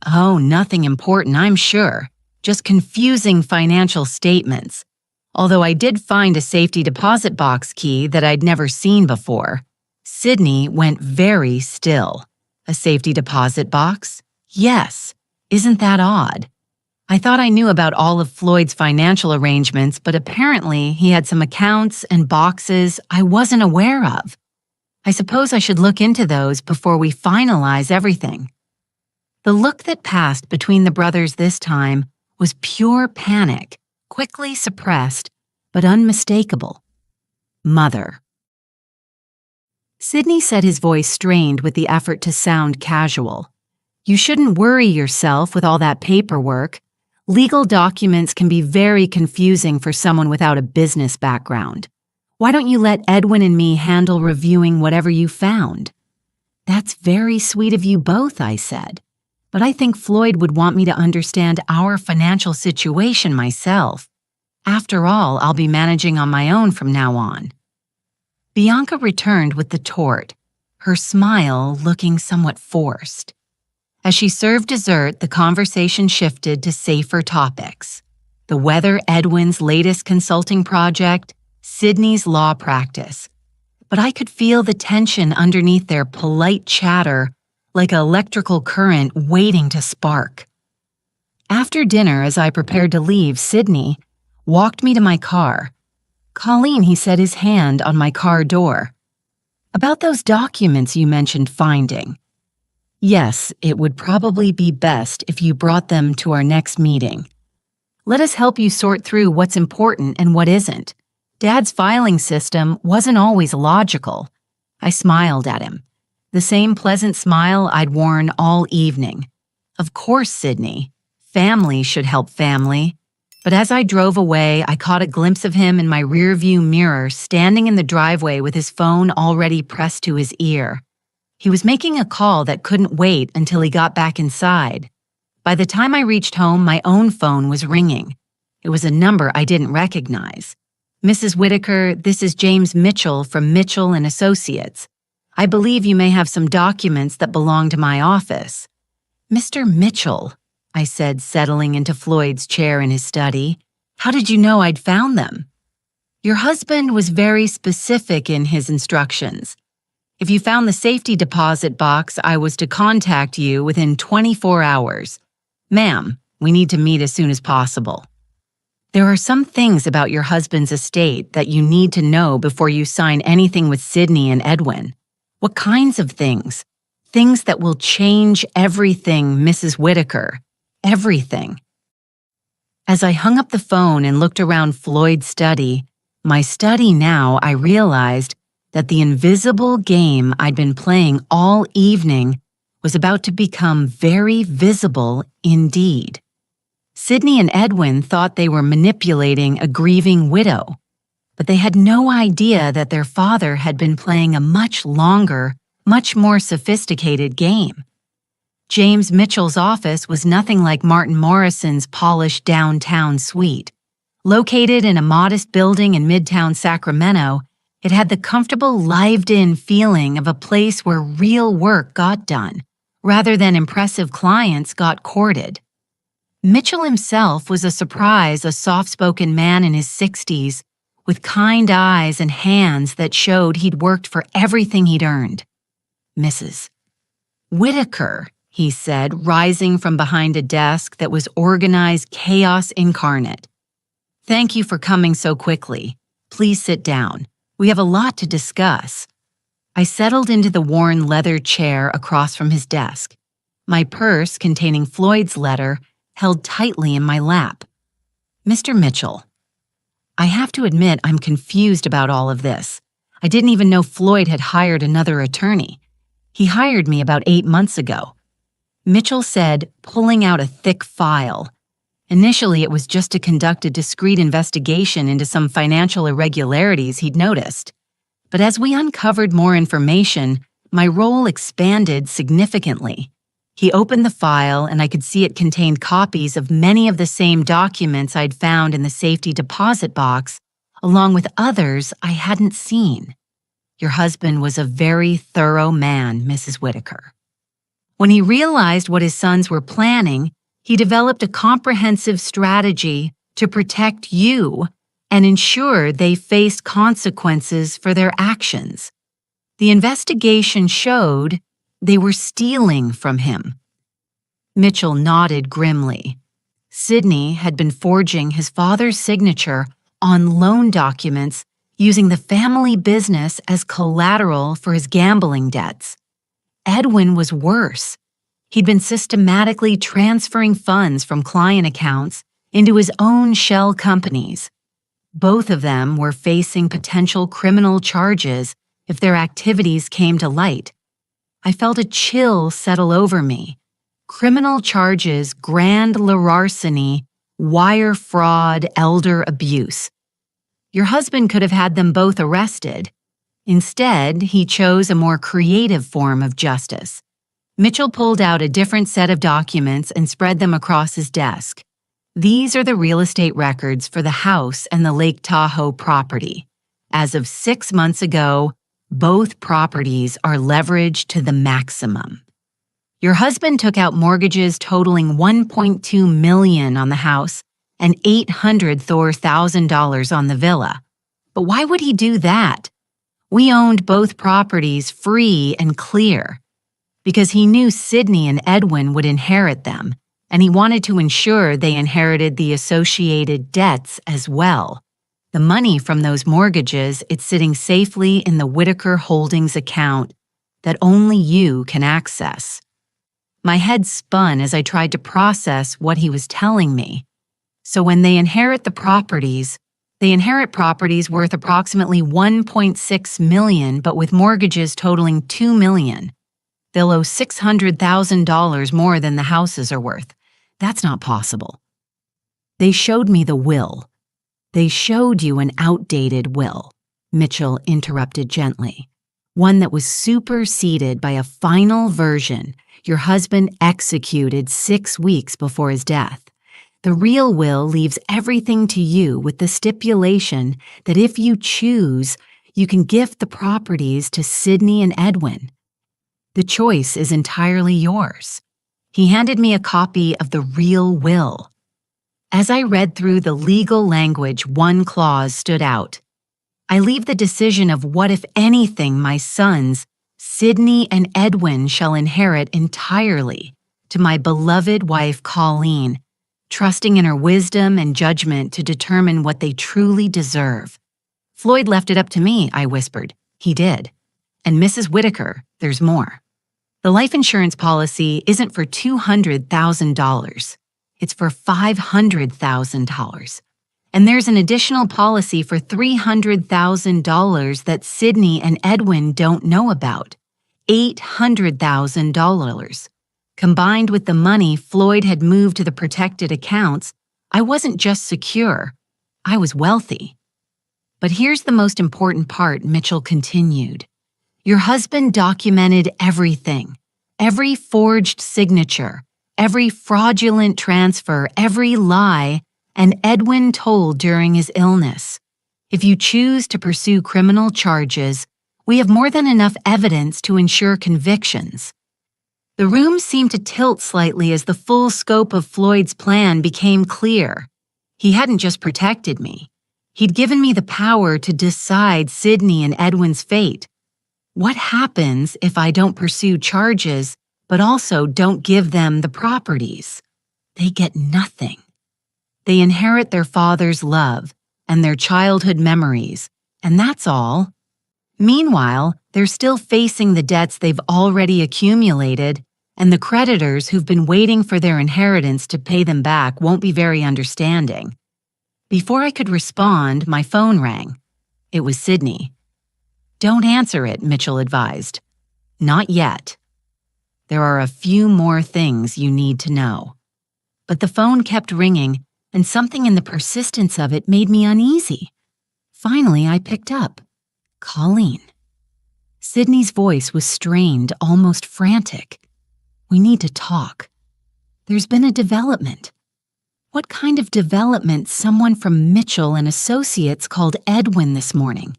A: "Oh, nothing important, I'm sure. Just confusing financial statements. Although I did find a safety deposit box key that I'd never seen before." Sydney went very still. "A safety deposit box?" "Yes. Isn't that odd? I thought I knew about all of Floyd's financial arrangements, but apparently he had some accounts and boxes I wasn't aware of. I suppose I should look into those before we finalize everything." The look that passed between the brothers this time was pure panic, quickly suppressed, but unmistakable. "Mother." Sydney said, his voice strained with the effort to sound casual. "You shouldn't worry yourself with all that paperwork. Legal documents can be very confusing for someone without a business background. Why don't you let Edwin and me handle reviewing whatever you found?" "That's very sweet of you both," I said. "But I think Floyd would want me to understand our financial situation myself. After all, I'll be managing on my own from now on." Bianca returned with the torte, her smile looking somewhat forced. As she served dessert, the conversation shifted to safer topics. The weather, Edwin's latest consulting project, Sydney's law practice, but I could feel the tension underneath their polite chatter like an electrical current waiting to spark. After dinner, as I prepared to leave, Sydney walked me to my car. "Colleen," he set his hand on my car door. "About those documents you mentioned finding. Yes, it would probably be best if you brought them to our next meeting. Let us help you sort through what's important and what isn't. Dad's filing system wasn't always logical." I smiled at him, the same pleasant smile I'd worn all evening. Of course, Sydney. Family should help family. But as I drove away, I caught a glimpse of him in my rearview mirror, standing in the driveway with his phone already pressed to his ear. He was making a call that couldn't wait until he got back inside. By the time I reached home, my own phone was ringing. It was a number I didn't recognize. "Mrs. Whitaker, this is James Mitchell from Mitchell and Associates. I believe you may have some documents that belong to my office." "Mr. Mitchell," I said, settling into Floyd's chair in his study. "How did you know I'd found them?" "Your husband was very specific in his instructions. If you found the safety deposit box, I was to contact you within 24 hours. Ma'am, we need to meet as soon as possible. There are some things about your husband's estate that you need to know before you sign anything with Sydney and Edwin." "What kinds of things?" "Things that will change everything, Mrs. Whitaker. Everything." As I hung up the phone and looked around Floyd's study, my study now, I realized that the invisible game I'd been playing all evening was about to become very visible indeed. Sydney and Edwin thought they were manipulating a grieving widow, but they had no idea that their father had been playing a much longer, much more sophisticated game. James Mitchell's office was nothing like Martin Morrison's polished downtown suite. Located in a modest building in Midtown Sacramento, it had the comfortable, lived-in feeling of a place where real work got done, rather than impressive clients got courted. Mitchell himself was a surprise, a soft-spoken man in his 60s, with kind eyes and hands that showed he'd worked for everything he'd earned. "Mrs. Whitaker," he said, rising from behind a desk that was organized chaos incarnate. "Thank you for coming so quickly. Please sit down. We have a lot to discuss." I settled into the worn leather chair across from his desk, my purse containing Floyd's letter held tightly in my lap. "Mr. Mitchell, I have to admit I'm confused about all of this. I didn't even know Floyd had hired another attorney. He hired me about 8 months ago." Mitchell said, pulling out a thick file. Initially, it was just to conduct a discreet investigation into some financial irregularities he'd noticed. But as we uncovered more information, my role expanded significantly. He opened the file, and I could see it contained copies of many of the same documents I'd found in the safety deposit box, along with others I hadn't seen. "Your husband was a very thorough man, Mrs. Whitaker. When he realized what his sons were planning, he developed a comprehensive strategy to protect you and ensure they faced consequences for their actions. The investigation showed they were stealing from him." Mitchell nodded grimly. Sydney had been forging his father's signature on loan documents using the family business as collateral for his gambling debts. Edwin was worse. He'd been systematically transferring funds from client accounts into his own shell companies. Both of them were facing potential criminal charges if their activities came to light. I felt a chill settle over me. Criminal charges, grand larceny, wire fraud, elder abuse. Your husband could have had them both arrested. Instead, he chose a more creative form of justice. Mitchell pulled out a different set of documents and spread them across his desk. "These are the real estate records for the house and the Lake Tahoe property. As of 6 months ago, both properties are leveraged to the maximum. Your husband took out mortgages totaling $1.2 million on the house and $800,000 on the villa. But why would he do that? We owned both properties free and clear because he knew Sydney and Edwin would inherit them, and he wanted to ensure they inherited the associated debts as well. The money from those mortgages, it's sitting safely in the Whitaker Holdings account that only you can access. My head spun as I tried to process what he was telling me. So when they inherit the properties, they inherit properties worth approximately $1.6 million, but with mortgages totaling $2 million. They'll owe $600,000 more than the houses are worth. That's not possible. They showed me the will. They showed you an outdated will, Mitchell interrupted gently. One that was superseded by a final version your husband executed 6 weeks before his death. The real will leaves everything to you with the stipulation that if you choose, you can gift the properties to Sydney and Edwin. The choice is entirely yours. He handed me a copy of the real will. As I read through the legal language, one clause stood out. I leave the decision of what, if anything, my sons, Sydney and Edwin, shall inherit entirely to my beloved wife, Colleen, trusting in her wisdom and judgment to determine what they truly deserve. Floyd left it up to me, I whispered. He did. And Mrs. Whitaker, there's more. The life insurance policy isn't for $200,000. It's for $500,000. And there's an additional policy for $300,000 that Sydney and Edwin don't know about. $800,000. Combined with the money Floyd had moved to the protected accounts, I wasn't just secure, I was wealthy. But here's the most important part, Mitchell continued. Your husband documented everything, every forged signature, every fraudulent transfer, every lie, and Edwin told during his illness. If you choose to pursue criminal charges, we have more than enough evidence to ensure convictions. The room seemed to tilt slightly as the full scope of Floyd's plan became clear. He hadn't just protected me. He'd given me the power to decide Sydney and Edwin's fate. What happens if I don't pursue charges, but also don't give them the properties? They get nothing. They inherit their father's love and their childhood memories, and that's all. Meanwhile, they're still facing the debts they've already accumulated, and the creditors who've been waiting for their inheritance to pay them back won't be very understanding. Before I could respond, my phone rang. It was Sydney. Don't answer it, Mitchell advised. Not yet. There are a few more things you need to know. But the phone kept ringing, and something in the persistence of it made me uneasy. Finally, I picked up. Colleen. Sydney's voice was strained, almost frantic. We need to talk. There's been a development. What kind of development? Someone from Mitchell and Associates called Edwin this morning.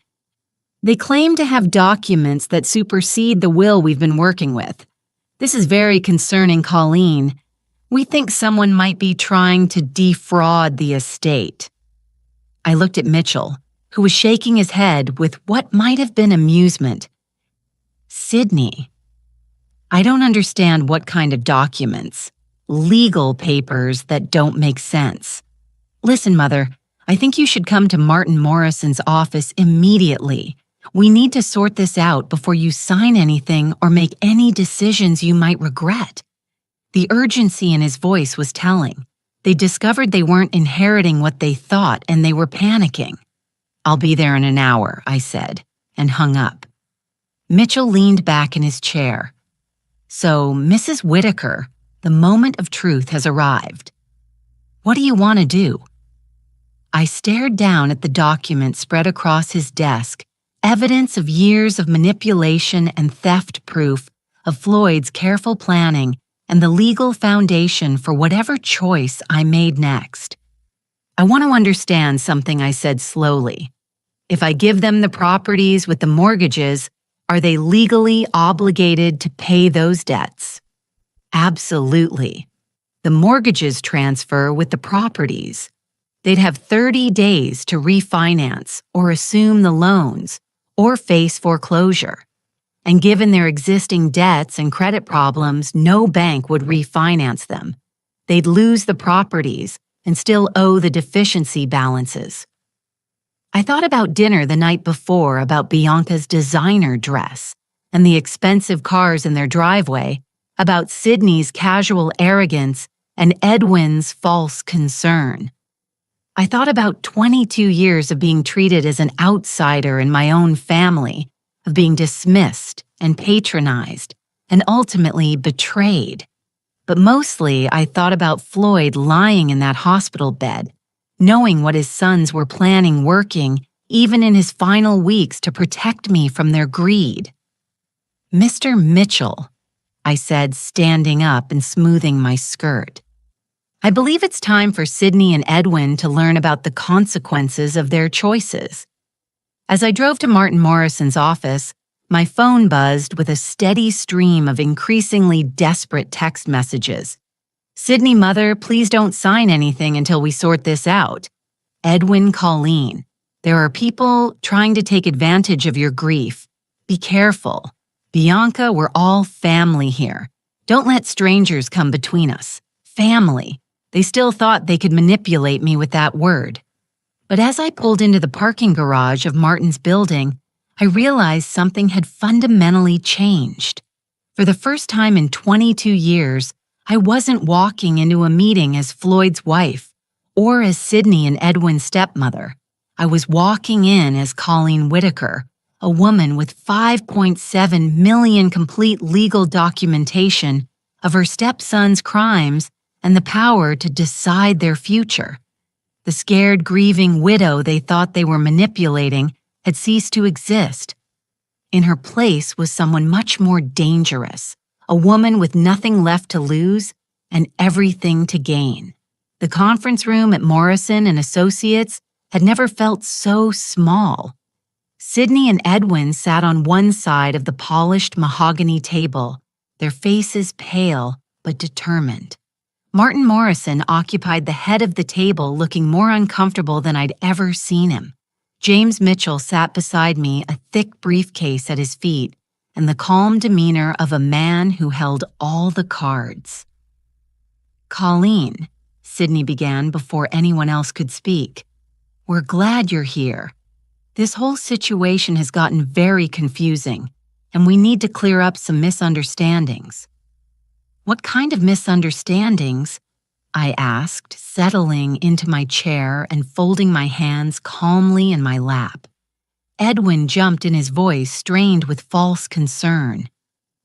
A: They claim to have documents that supersede the will we've been working with. This is very concerning, Colleen. We think someone might be trying to defraud the estate. I looked at Mitchell, who was shaking his head with what might have been amusement. Sydney. I don't understand what kind of documents. Legal papers that don't make sense. Listen, Mother, I think you should come to Martin Morrison's office immediately. We need to sort this out before you sign anything or make any decisions you might regret. The urgency in his voice was telling. They discovered they weren't inheriting what they thought, and they were panicking. I'll be there in an hour, I said, and hung up. Mitchell leaned back in his chair. So, Mrs. Whitaker, the moment of truth has arrived. What do you want to do? I stared down at the document spread across his desk, evidence of years of manipulation and theft, proof of Floyd's careful planning and the legal foundation for whatever choice I made next. I want to understand something, I said slowly. If I give them the properties with the mortgages, are they legally obligated to pay those debts? Absolutely. The mortgages transfer with the properties. They'd have 30 days to refinance or assume the loans or face foreclosure. And given their existing debts and credit problems, no bank would refinance them. They'd lose the properties and still owe the deficiency balances. I thought about dinner the night before, about Bianca's designer dress and the expensive cars in their driveway, about Sydney's casual arrogance and Edwin's false concern. I thought about 22 years of being treated as an outsider in my own family, of being dismissed and patronized, and ultimately betrayed. But mostly, I thought about Floyd lying in that hospital bed, knowing what his sons were planning, working, even in his final weeks, to protect me from their greed. "Mr. Mitchell," I said, standing up and smoothing my skirt. "I believe it's time for Sydney and Edwin to learn about the consequences of their choices." As I drove to Martin Morrison's office, my phone buzzed with a steady stream of increasingly desperate text messages. "Sydney, mother, please don't sign anything until we sort this out. Edwin, Colleen, there are people trying to take advantage of your grief. Be careful. Bianca, we're all family here. Don't let strangers come between us. Family." They still thought they could manipulate me with that word. But as I pulled into the parking garage of Martin's building, I realized something had fundamentally changed. For the first time in 22 years, I wasn't walking into a meeting as Floyd's wife or as Sydney and Edwin's stepmother. I was walking in as Colleen Whitaker, a woman with 5.7 million complete legal documentation of her stepson's crimes and the power to decide their future. The scared, grieving widow they thought they were manipulating had ceased to exist. In her place was someone much more dangerous, a woman with nothing left to lose and everything to gain. The conference room at Morrison and Associates had never felt so small. Sydney and Edwin sat on one side of the polished mahogany table, their faces pale but determined. Martin Morrison occupied the head of the table, looking more uncomfortable than I'd ever seen him. James Mitchell sat beside me, a thick briefcase at his feet, and the calm demeanor of a man who held all the cards. "Colleen," Sydney began before anyone else could speak, "we're glad you're here. This whole situation has gotten very confusing, and we need to clear up some misunderstandings." "What kind of misunderstandings?" I asked, settling into my chair and folding my hands calmly in my lap. Edwin jumped in, his voice strained with false concern.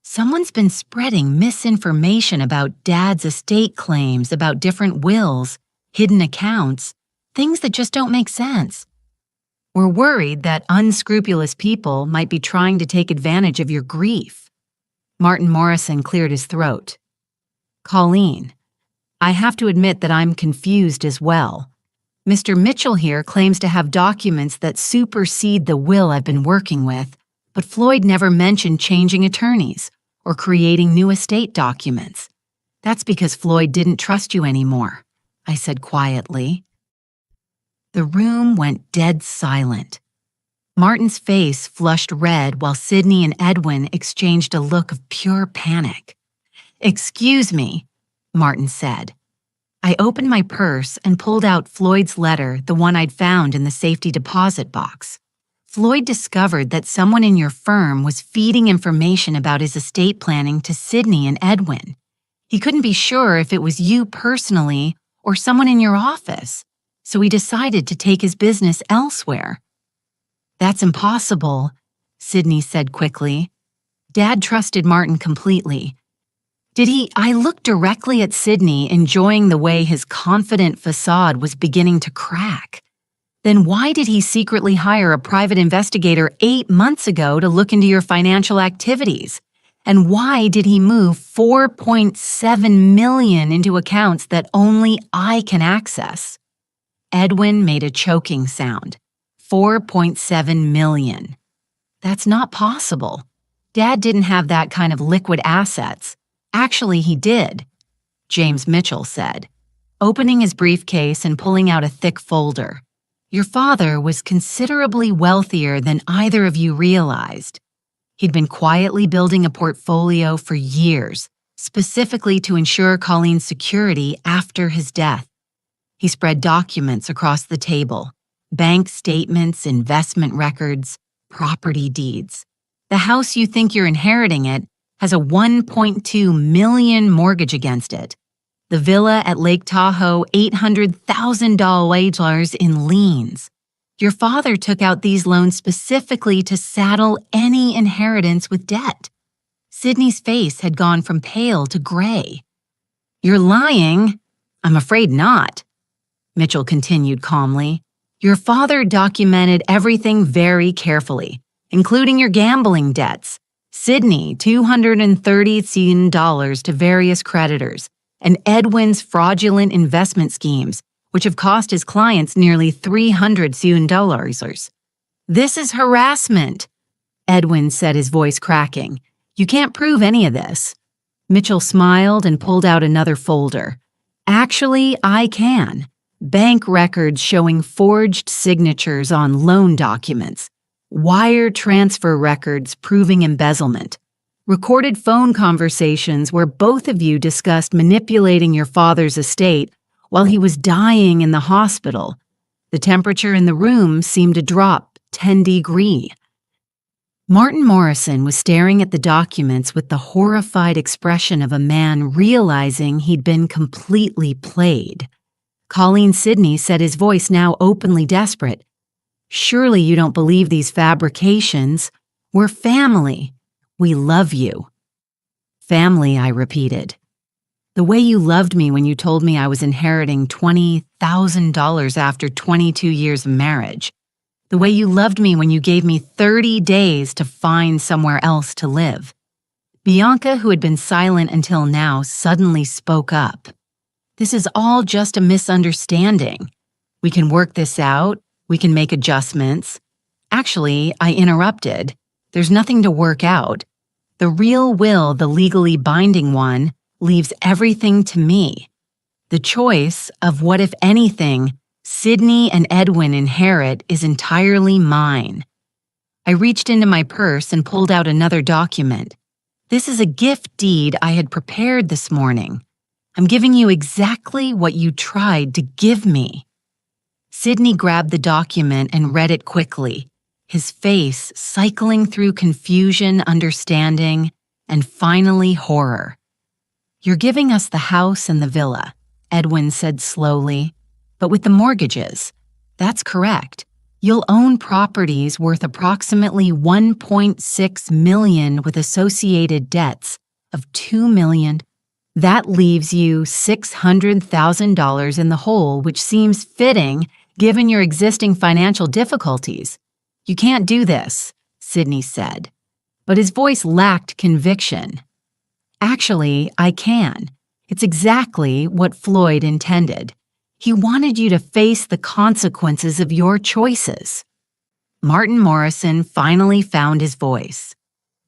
A: "Someone's been spreading misinformation about Dad's estate claims, about different wills, hidden accounts, things that just don't make sense. We're worried that unscrupulous people might be trying to take advantage of your grief." Martin Morrison cleared his throat. "Colleen, I have to admit that I'm confused as well. Mr. Mitchell here claims to have documents that supersede the will I've been working with, but Floyd never mentioned changing attorneys or creating new estate documents. That's because Floyd didn't trust you anymore," I said quietly. The room went dead silent. Martin's face flushed red while Sydney and Edwin exchanged a look of pure panic. "Excuse me," Martin said. I opened my purse and pulled out Floyd's letter, the one I'd found in the safety deposit box. "Floyd discovered that someone in your firm was feeding information about his estate planning to Sydney and Edwin. He couldn't be sure if it was you personally or someone in your office, so he decided to take his business elsewhere." "That's impossible," Sydney said quickly. "Dad trusted Martin completely. Did he?" I looked directly at Sydney, enjoying the way his confident facade was beginning to crack. "Then why did he secretly hire a private investigator 8 months ago to look into your financial activities? And why did he move $4.7 million into accounts that only I can access?" Edwin made a choking sound. $4.7 million. "That's not possible. Dad didn't have that kind of liquid assets. Actually, he did," James Mitchell said. opening his briefcase and pulling out a thick folder. Your father was considerably wealthier than either of you realized. He'd been quietly building a portfolio for years, specifically to ensure Colleen's security after his death. He spread documents across the table: bank statements, investment records, property deeds. The house you think you're inheriting it has a $1.2 million mortgage against it. The villa at Lake Tahoe, $800,000 in liens. Your father took out these loans specifically to saddle any inheritance with debt. Sydney's face had gone from pale to gray. You're lying. I'm afraid not. Mitchell continued calmly. Your father documented everything very carefully, including your gambling debts. Sydney, $230,000 to various creditors, and Edwin's fraudulent investment schemes, which have cost his clients nearly $300,000. This is harassment, Edwin said, his voice cracking. You can't prove any of this. Mitchell smiled and pulled out another folder. Actually, I can. Bank records showing forged signatures on loan documents, wire transfer records proving embezzlement, recorded phone conversations where both of you discussed manipulating your father's estate while he was dying in the hospital. The temperature in the room seemed to drop 10 degrees. Martin Morrison was staring at the documents with the horrified expression of a man realizing he'd been completely played. Colleen Sidney said, his voice now openly desperate. Surely you don't believe these fabrications. We're family. We love you. Family, I repeated. The way you loved me when you told me I was inheriting $20,000 after 22 years of marriage. The way you loved me when you gave me 30 days to find somewhere else to live. Bianca, who had been silent until now, suddenly spoke up. This is all just a misunderstanding. We can work this out. We can make adjustments. Actually, I interrupted. There's nothing to work out. The real will, the legally binding one, leaves everything to me. The choice of what, if anything, Sydney and Edwin inherit is entirely mine. I reached into my purse and pulled out another document. This is a gift deed I had prepared this morning. I'm giving you exactly what you tried to give me. Sydney grabbed the document and read it quickly, his face cycling through confusion, understanding, and finally horror. You're giving us the house and the villa, Edwin said slowly, but with the mortgages. That's correct. You'll own properties worth approximately $1.6 million with associated debts of $2 million. That leaves you $600,000 in the hole, which seems fitting given your existing financial difficulties. You can't do this, Sydney said, but his voice lacked conviction. Actually, I can. It's exactly what Floyd intended. He wanted you to face the consequences of your choices. Martin Morrison finally found his voice.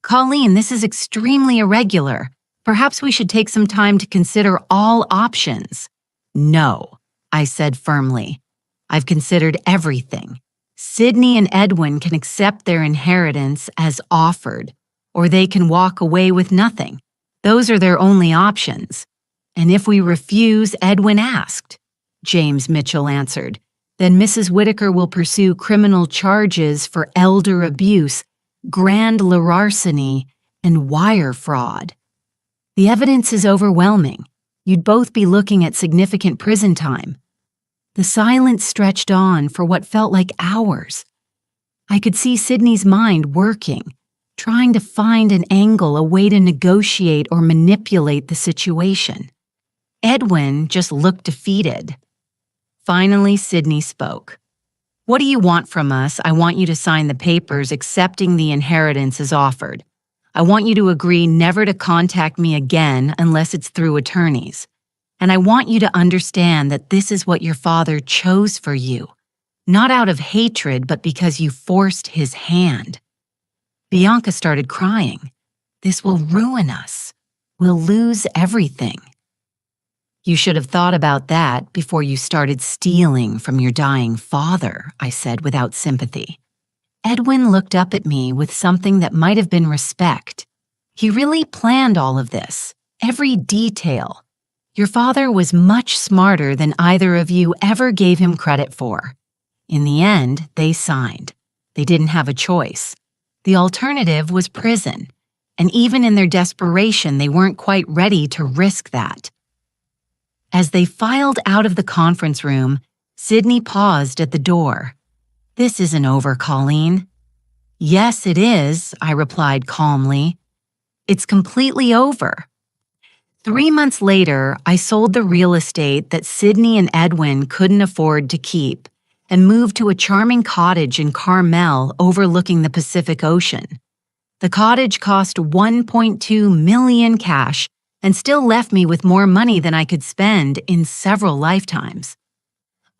A: Colleen, this is extremely irregular. Perhaps we should take some time to consider all options. No, I said firmly. I've considered everything. Sydney and Edwin can accept their inheritance as offered, or they can walk away with nothing. Those are their only options. And if we refuse, Edwin asked. James Mitchell answered. Then Mrs. Whitaker will pursue criminal charges for elder abuse, grand larceny, and wire fraud. The evidence is overwhelming. You'd both be looking at significant prison time. The silence stretched on for what felt like hours. I could see Sydney's mind working, trying to find an angle, a way to negotiate or manipulate the situation. Edwin just looked defeated. Finally, Sydney spoke. What do you want from us? I want you to sign the papers accepting the inheritance as offered. I want you to agree never to contact me again unless it's through attorneys. And I want you to understand that this is what your father chose for you, not out of hatred, but because you forced his hand. Bianca started crying. This will ruin us. We'll lose everything. You should have thought about that before you started stealing from your dying father, I said without sympathy. Edwin looked up at me with something that might have been respect. He really planned all of this, every detail. Your father was much smarter than either of you ever gave him credit for. In the end, they signed. They didn't have a choice. The alternative was prison, and even in their desperation, they weren't quite ready to risk that. As they filed out of the conference room, Sydney paused at the door. "This isn't over, Colleen." "Yes, it is," I replied calmly. "It's completely over." 3 months later, I sold the real estate that Sydney and Edwin couldn't afford to keep and moved to a charming cottage in Carmel overlooking the Pacific Ocean. The cottage cost $1.2 million cash and still left me with more money than I could spend in several lifetimes.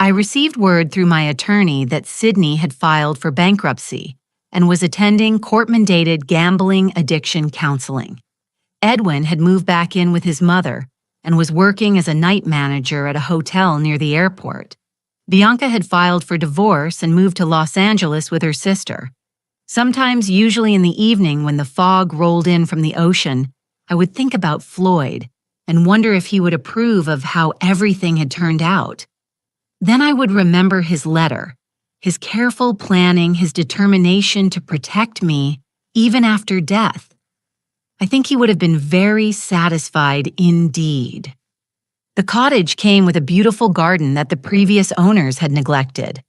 A: I received word through my attorney that Sydney had filed for bankruptcy and was attending court-mandated gambling addiction counseling. Edwin had moved back in with his mother and was working as a night manager at a hotel near the airport. Bianca had filed for divorce and moved to Los Angeles with her sister. Sometimes, usually in the evening when the fog rolled in from the ocean, I would think about Floyd and wonder if he would approve of how everything had turned out. Then I would remember his letter, his careful planning, his determination to protect me even after death. I think he would have been very satisfied indeed. The cottage came with a beautiful garden that the previous owners had neglected.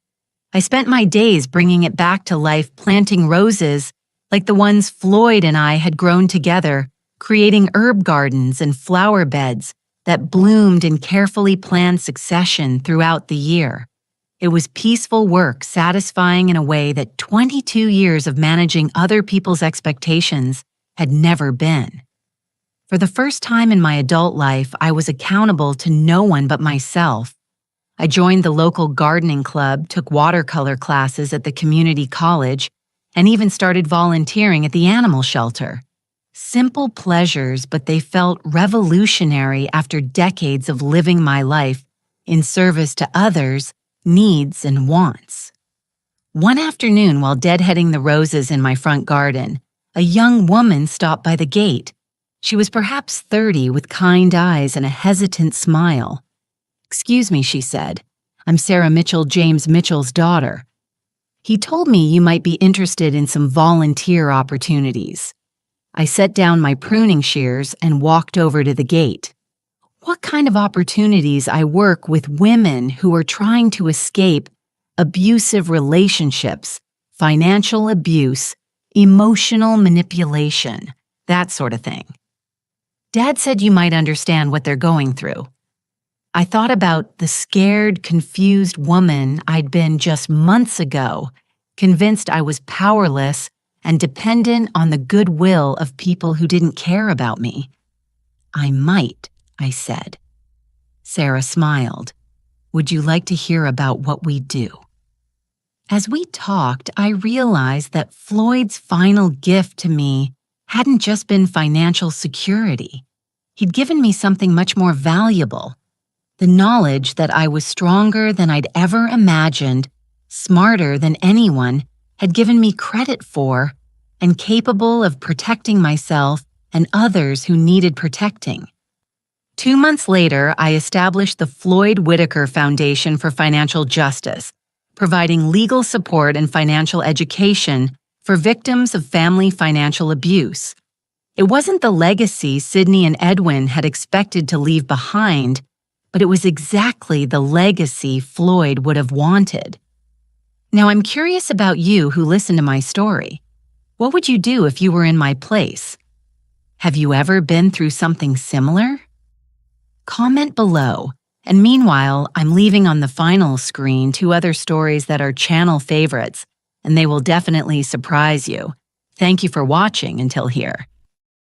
A: I spent my days bringing it back to life, planting roses like the ones Floyd and I had grown together, creating herb gardens and flower beds that bloomed in carefully planned succession throughout the year. It was peaceful work, satisfying in a way that 22 years of managing other people's expectations had never been. For the first time in my adult life, I was accountable to no one but myself. I joined the local gardening club, took watercolor classes at the community college, and even started volunteering at the animal shelter. Simple pleasures, but they felt revolutionary after decades of living my life in service to others' needs and wants. One afternoon, while deadheading the roses in my front garden, a young woman stopped by the gate. She was perhaps 30 with kind eyes and a hesitant smile. "Excuse me," she said. "I'm Sarah Mitchell, James Mitchell's daughter. He told me you might be interested in some volunteer opportunities." I set down my pruning shears and walked over to the gate. What kind of opportunities? I work with women who are trying to escape abusive relationships, financial abuse, emotional manipulation, that sort of thing. Dad said you might understand what they're going through. I thought about the scared, confused woman I'd been just months ago, convinced I was powerless and dependent on the goodwill of people who didn't care about me. "I might," I said. Sarah smiled. "Would you like to hear about what we do?" As we talked, I realized that Floyd's final gift to me hadn't just been financial security. He'd given me something much more valuable, the knowledge that I was stronger than I'd ever imagined, smarter than anyone had given me credit for, and capable of protecting myself and others who needed protecting. 2 months later, I established the Floyd Whitaker Foundation for Financial Justice, providing legal support and financial education for victims of family financial abuse. It wasn't the legacy Sydney and Edwin had expected to leave behind, but it was exactly the legacy Floyd would have wanted. Now, I'm curious about you who listen to my story. What would you do if you were in my place? Have you ever been through something similar? Comment below. And meanwhile, I'm leaving on the final screen 2 other stories that are channel favorites, and they will definitely surprise you. Thank you for watching until here.